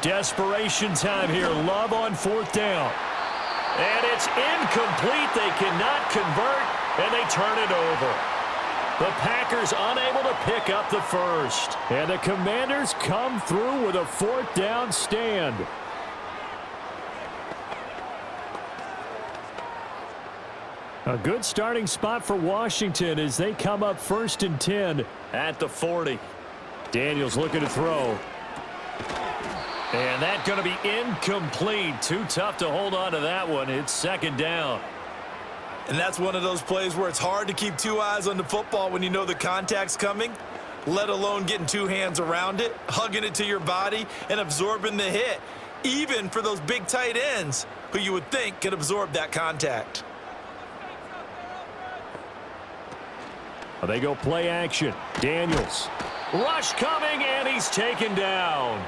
Desperation time here. Love on 4th down. And it's incomplete. They cannot convert, and they turn it over. The Packers unable to pick up the first. And the Commanders come through with a 4th down stand. A good starting spot for Washington as they come up 1st and 10 at the 40. Daniels looking to throw. And that's going to be incomplete. Too tough to hold on to that one. It's 2nd down. And that's one of those plays where it's hard to keep 2 eyes on the football when you know the contact's coming, let alone getting 2 hands around it, hugging it to your body, and absorbing the hit, even for those big tight ends who you would think could absorb that contact. They go play action. Daniels. Rush coming, and he's taken down.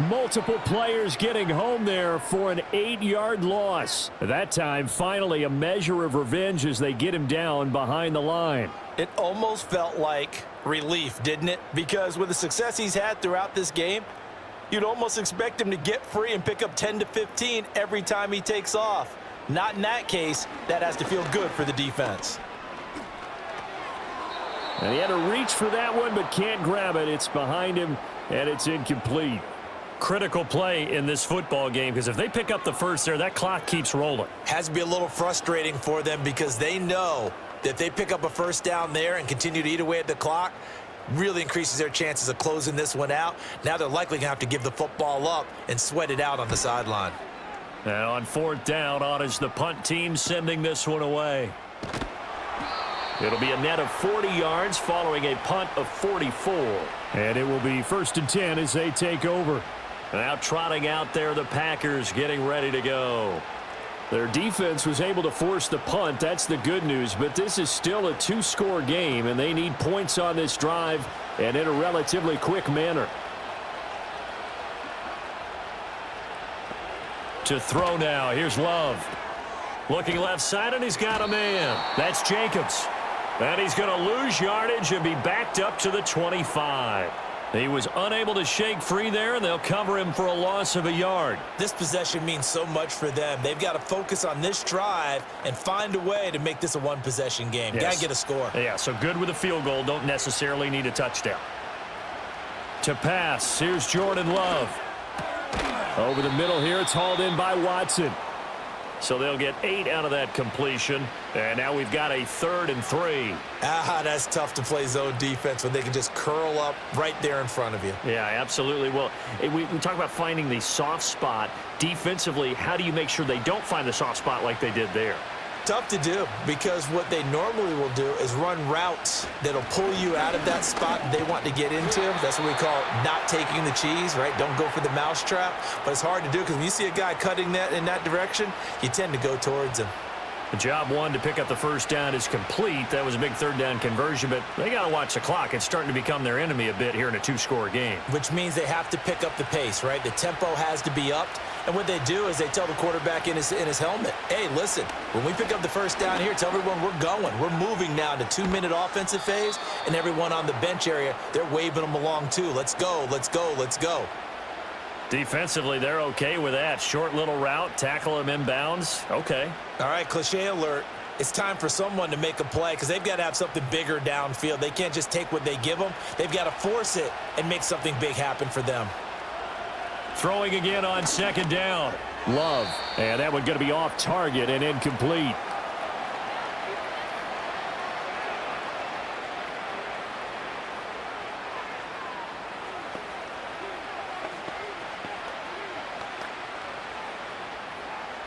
Multiple players getting home there for an 8-yard loss. That time, finally, a measure of revenge as they get him down behind the line. It almost felt like relief, didn't it? Because with the success he's had throughout this game, you'd almost expect him to get free and pick up 10 to 15 every time he takes off. Not in that case. That has to feel good for the defense. And he had to reach for that one, but can't grab it. It's behind him, and it's incomplete. Critical play in this football game, because if they pick up the first there, that clock keeps rolling. Has to be a little frustrating for them because they know that if they pick up a first down there and continue to eat away at the clock, really increases their chances of closing this one out. Now they're likely going to have to give the football up and sweat it out on the sideline. And on 4th down, on is the punt team sending this one away. It'll be a net of 40 yards following a punt of 44. And it will be 1st and 10 as they take over. Now trotting out there, the Packers getting ready to go. Their defense was able to force the punt. That's the good news. But this is still a 2-score game, and they need points on this drive and in a relatively quick manner. To throw now. Here's Love. Looking left side, and he's got a man. That's Jacobs. And he's going to lose yardage and be backed up to the 25. He was unable to shake free there, and they'll cover him for a loss of a yard. This possession means so much for them. They've got to focus on this drive and find a way to make this a one-possession game. Yes. Got to get a score. Yeah, so good with a field goal. Don't necessarily need a touchdown. To pass, here's Jordan Love. Over the middle here, it's hauled in by Watson. So they'll get 8 out of that completion. And now we've got a 3rd and 3. That's tough to play zone defense when they can just curl up right there in front of you. Yeah, absolutely. Well, we talk about finding the soft spot. Defensively, how do you make sure they don't find the soft spot like they did there? Tough to do, because what they normally will do is run routes that'll pull you out of that spot they want to get into. That's what we call not taking the cheese, right? Don't go for the mousetrap. But it's hard to do because when you see a guy cutting that in that direction, you tend to go towards him. The job one to pick up the first down is complete. That was a big 3rd down conversion, but they got to watch the clock. It's starting to become their enemy a bit here in a 2-score game. Which means they have to pick up the pace, right? The tempo has to be upped. And what they do is they tell the quarterback in his helmet, hey, listen, when we pick up the first down here, tell everyone we're going. We're moving now to 2-minute offensive phase, and everyone on the bench area, they're waving them along too. Let's go, let's go, let's go. Defensively, they're okay with that. Short little route, tackle him inbounds. Okay. All right, cliche alert. It's time for someone to make a play because they've got to have something bigger downfield. They can't just take what they give them. They've got to force it and make something big happen for them. Throwing again on 2nd down. Love. And that one going to be off target and incomplete.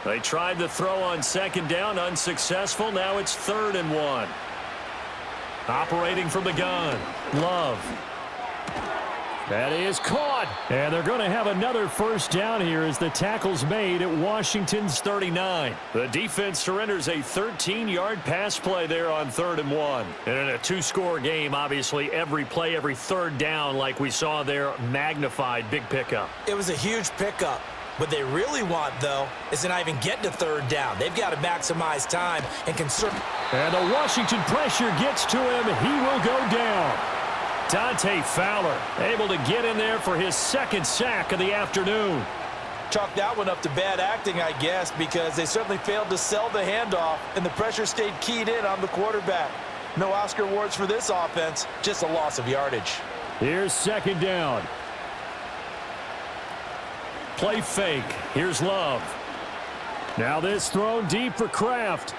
They tried the throw on 2nd down, unsuccessful. Now it's 3rd and 1. Operating from the gun. Love. That is caught. And they're going to have another first down here as the tackle's made at Washington's 39. The defense surrenders a 13-yard pass play there on 3rd and 1. And in a 2-score game, obviously, every play, every 3rd down, like we saw there, magnified. Big pickup. It was a huge pickup. What they really want, though, is to not even get to 3rd down. They've got to maximize time and conserve. And the Washington pressure gets to him. He will go down. Dante Fowler able to get in there for his 2nd sack of the afternoon. Chalk that one up to bad acting, I guess, because they certainly failed to sell the handoff, and the pressure stayed keyed in on the quarterback. No Oscar awards for this offense, just a loss of yardage. Here's 2nd down. Play fake. Here's Love. Now this thrown deep for Kraft.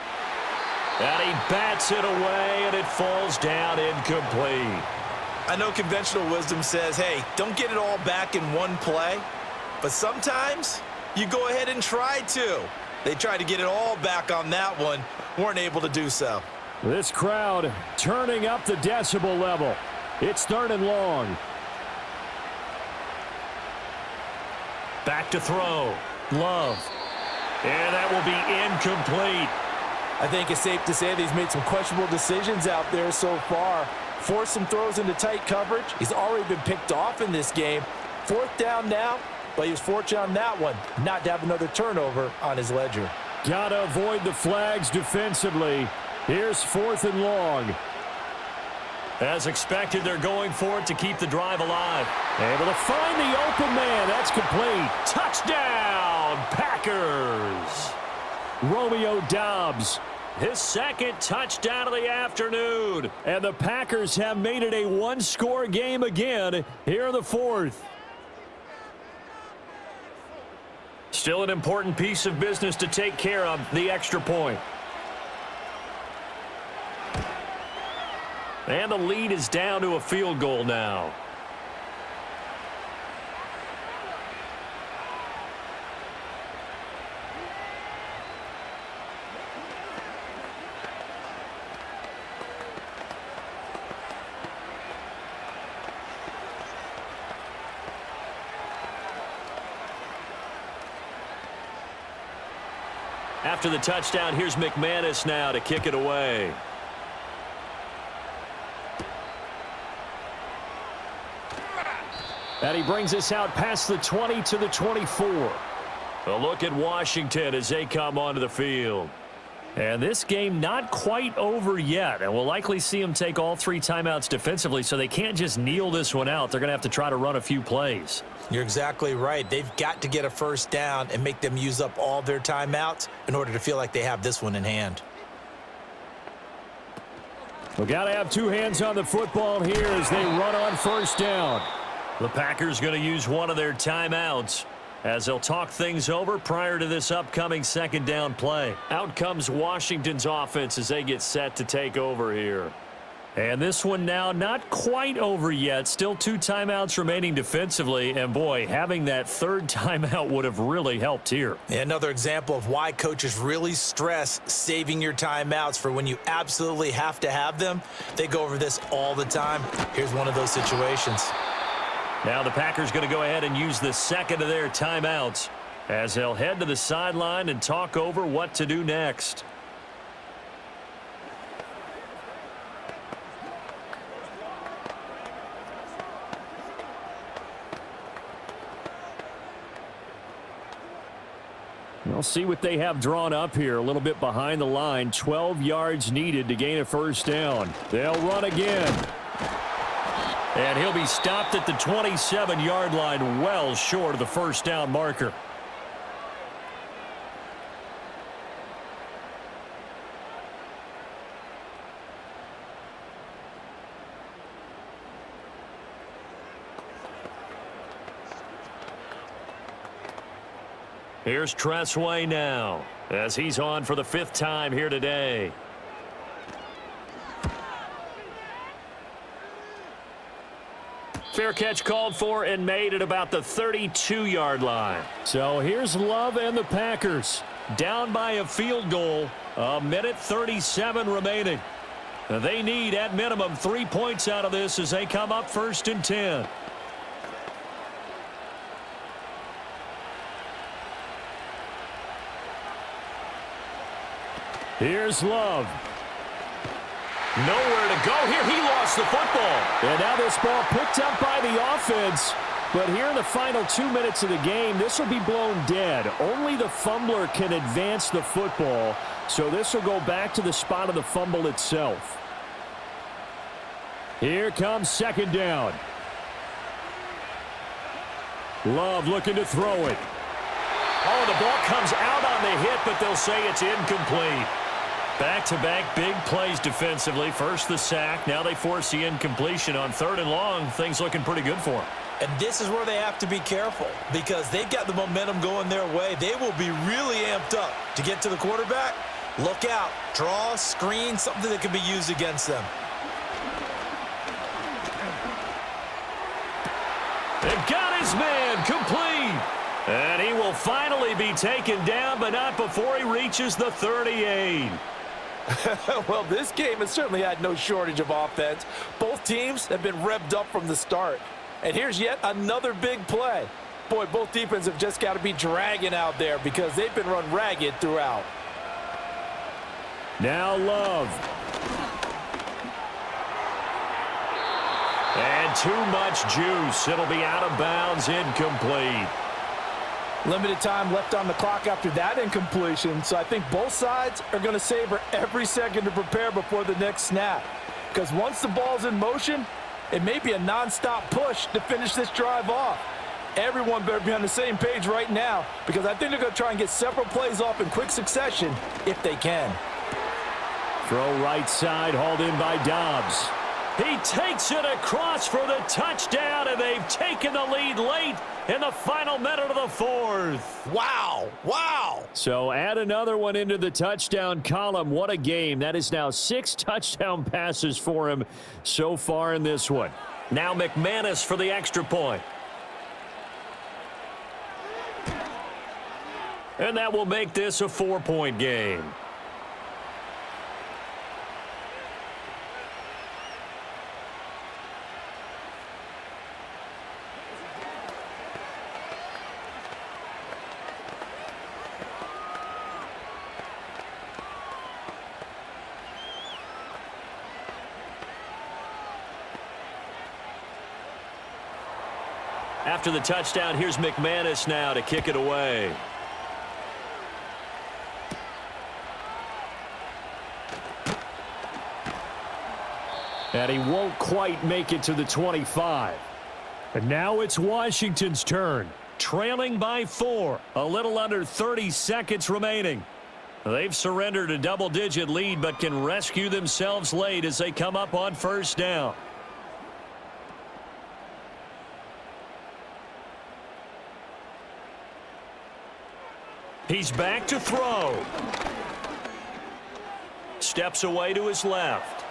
And he bats it away, and it falls down incomplete. I know conventional wisdom says, hey, don't get it all back in one play. But sometimes you go ahead and try to. They tried to get it all back on that one. Weren't able to do so. This crowd turning up the decibel level. It's 3rd and long. Back to throw. Love. And that will be incomplete. I think it's safe to say that he's made some questionable decisions out there so far. Forced some throws into tight coverage. He's already been picked off in this game. 4th down now, but he was fortunate on that one not to have another turnover on his ledger. Gotta avoid the flags defensively. Here's 4th and long. As expected, they're going for it to keep the drive alive. Able to find the open man. That's complete. Touchdown, Packers. Romeo Doubs. His 2nd touchdown of the afternoon. And the Packers have made it a 1-score game again here in the 4th. Still an important piece of business to take care of, the extra point. And the lead is down to a field goal now. After the touchdown, here's McManus now to kick it away. And he brings us out past the 20 to the 24. A look at Washington as they come onto the field. And this game not quite over yet. And we'll likely see them take all 3 timeouts defensively, so they can't just kneel this one out. They're going to have to try to run a few plays. You're exactly right. They've got to get a first down and make them use up all their timeouts in order to feel like they have this one in hand. We've got to have 2 hands on the football here as they run on first down. The Packers going to use one of their timeouts. as they'll talk things over prior to this upcoming second down play. Out comes Washington's offense as they get set to take over here. And this one now not quite over yet. Still 2 timeouts remaining defensively. And, boy, having that third timeout would have really helped here. Another example of why coaches really stress saving your timeouts for when you absolutely have to have them. They go over this all the time. Here's one of those situations. Now the Packers going to go ahead and use the second of their timeouts as they'll head to the sideline and talk over what to do next. We'll see what they have drawn up here. A little bit behind the line. 12 yards needed to gain a first down. They'll run again. And he'll be stopped at the 27-yard line, well short of the first down marker. Here's Tressway now as he's on for the 5th time here today. Fair catch called for and made at about the 32-yard line. So here's Love and the Packers. Down by a field goal. 1:37 remaining. They need at minimum 3 points out of this as they come up 1st and 10. Here's Love. Nowhere to go here. He lost the football. And now this ball picked up by the offense. But here in the final 2 minutes of the game, this will be blown dead. Only the fumbler can advance the football. So this will go back to the spot of the fumble itself. Here comes 2nd down. Love looking to throw it. Oh, the ball comes out on the hit, but they'll say it's incomplete. Back-to-back big plays defensively. First the sack. Now they force the incompletion on 3rd and long. Things looking pretty good for them. And this is where they have to be careful because they've got the momentum going their way. They will be really amped up to get to the quarterback. Look out. Draw, screen, something that can be used against them. They've got his man complete. And he will finally be taken down, but not before he reaches the 38. Well, this game has certainly had no shortage of offense. Both teams have been revved up from the start. And here's yet another big play. Boy, both defenses have just got to be dragging out there because they've been run ragged throughout. Now Love. And too much juice. It'll be out of bounds, incomplete. Limited time left on the clock after that incompletion, so I think both sides are going to savor every second to prepare before the next snap. Because once the ball's in motion, it may be a nonstop push to finish this drive off. Everyone better be on the same page right now because I think they're going to try and get several plays off in quick succession if they can. Throw right side, hauled in by Dobbs. He takes it across for the touchdown, and they've taken the lead late in the final minute of the 4th. Wow. Wow. So add another one into the touchdown column. What a game. That is now 6 touchdown passes for him so far in this one. Now McManus for the extra point. And that will make this a 4-point game. After the touchdown, here's McManus now to kick it away. And he won't quite make it to the 25. And now it's Washington's turn. Trailing by 4. A little under 30 seconds remaining. They've surrendered a double-digit lead but can rescue themselves late as they come up on 1st down. He's back to throw. Steps away to his left.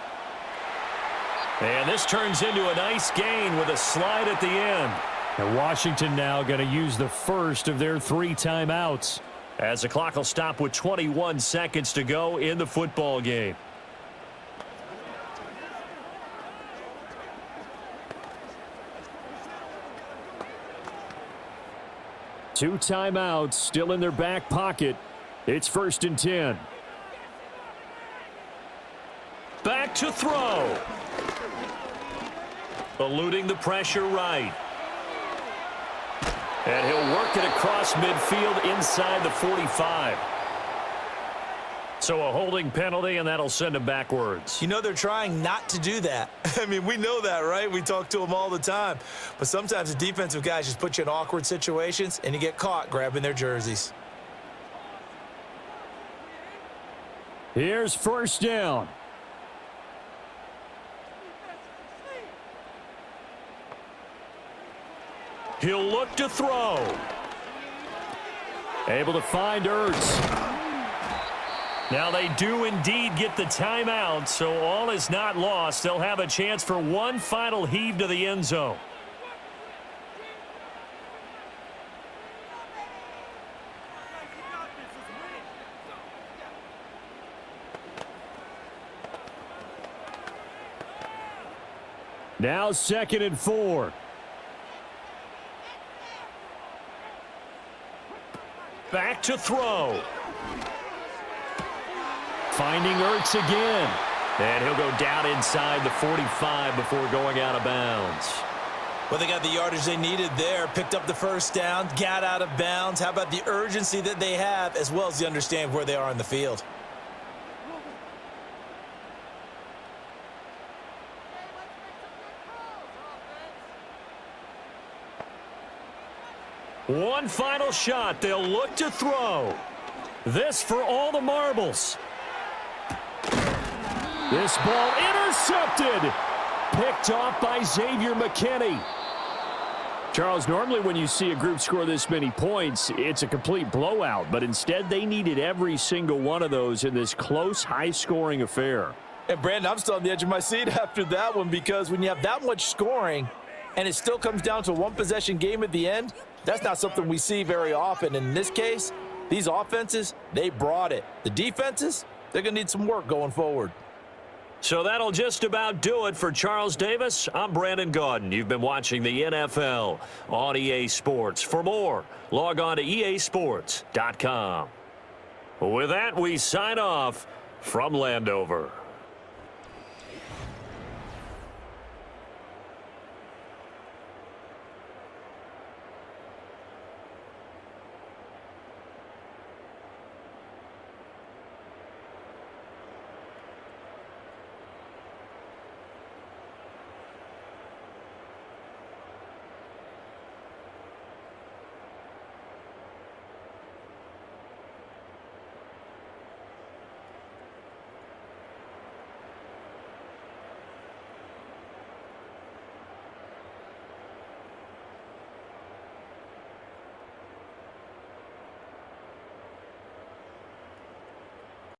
And this turns into a nice gain with a slide at the end. And Washington now going to use the first of their 3 timeouts. As the clock will stop with 21 seconds to go in the football game. Two timeouts still in their back pocket. It's 1st and 10. Back to throw. Eluding the pressure right. And he'll work it across midfield inside the 45. So a holding penalty, and that'll send him backwards. You know they're trying not to do that. I mean, we know that, right? We talk to them all the time. But sometimes the defensive guys just put you in awkward situations, and you get caught grabbing their jerseys. Here's 1st down. He'll look to throw. Able to find Ertz. Now they do indeed get the timeout, so all is not lost. They'll have a chance for one final heave to the end zone. Now 2nd and 4. Back to throw. Finding Ertz again. And he'll go down inside the 45 before going out of bounds. Well, they got the yardage they needed there, picked up the 1st down, got out of bounds. How about the urgency that they have, as well as the understand where they are in the field? One final shot. They'll look to throw. This for all the marbles. This ball intercepted. Picked off by Xavier McKinney. Charles, normally when you see a group score this many points, it's a complete blowout. But instead, they needed every single one of those in this close, high-scoring affair. And, Brandon, I'm still on the edge of my seat after that one, because when you have that much scoring and it still comes down to a one-possession game at the end, that's not something we see very often. In this case, these offenses, they brought it. The defenses, they're going to need some work going forward. So that'll just about do it for Charles Davis. I'm Brandon Gaudin. You've been watching the NFL on EA Sports. For more, log on to easports.com. With that, we sign off from Landover.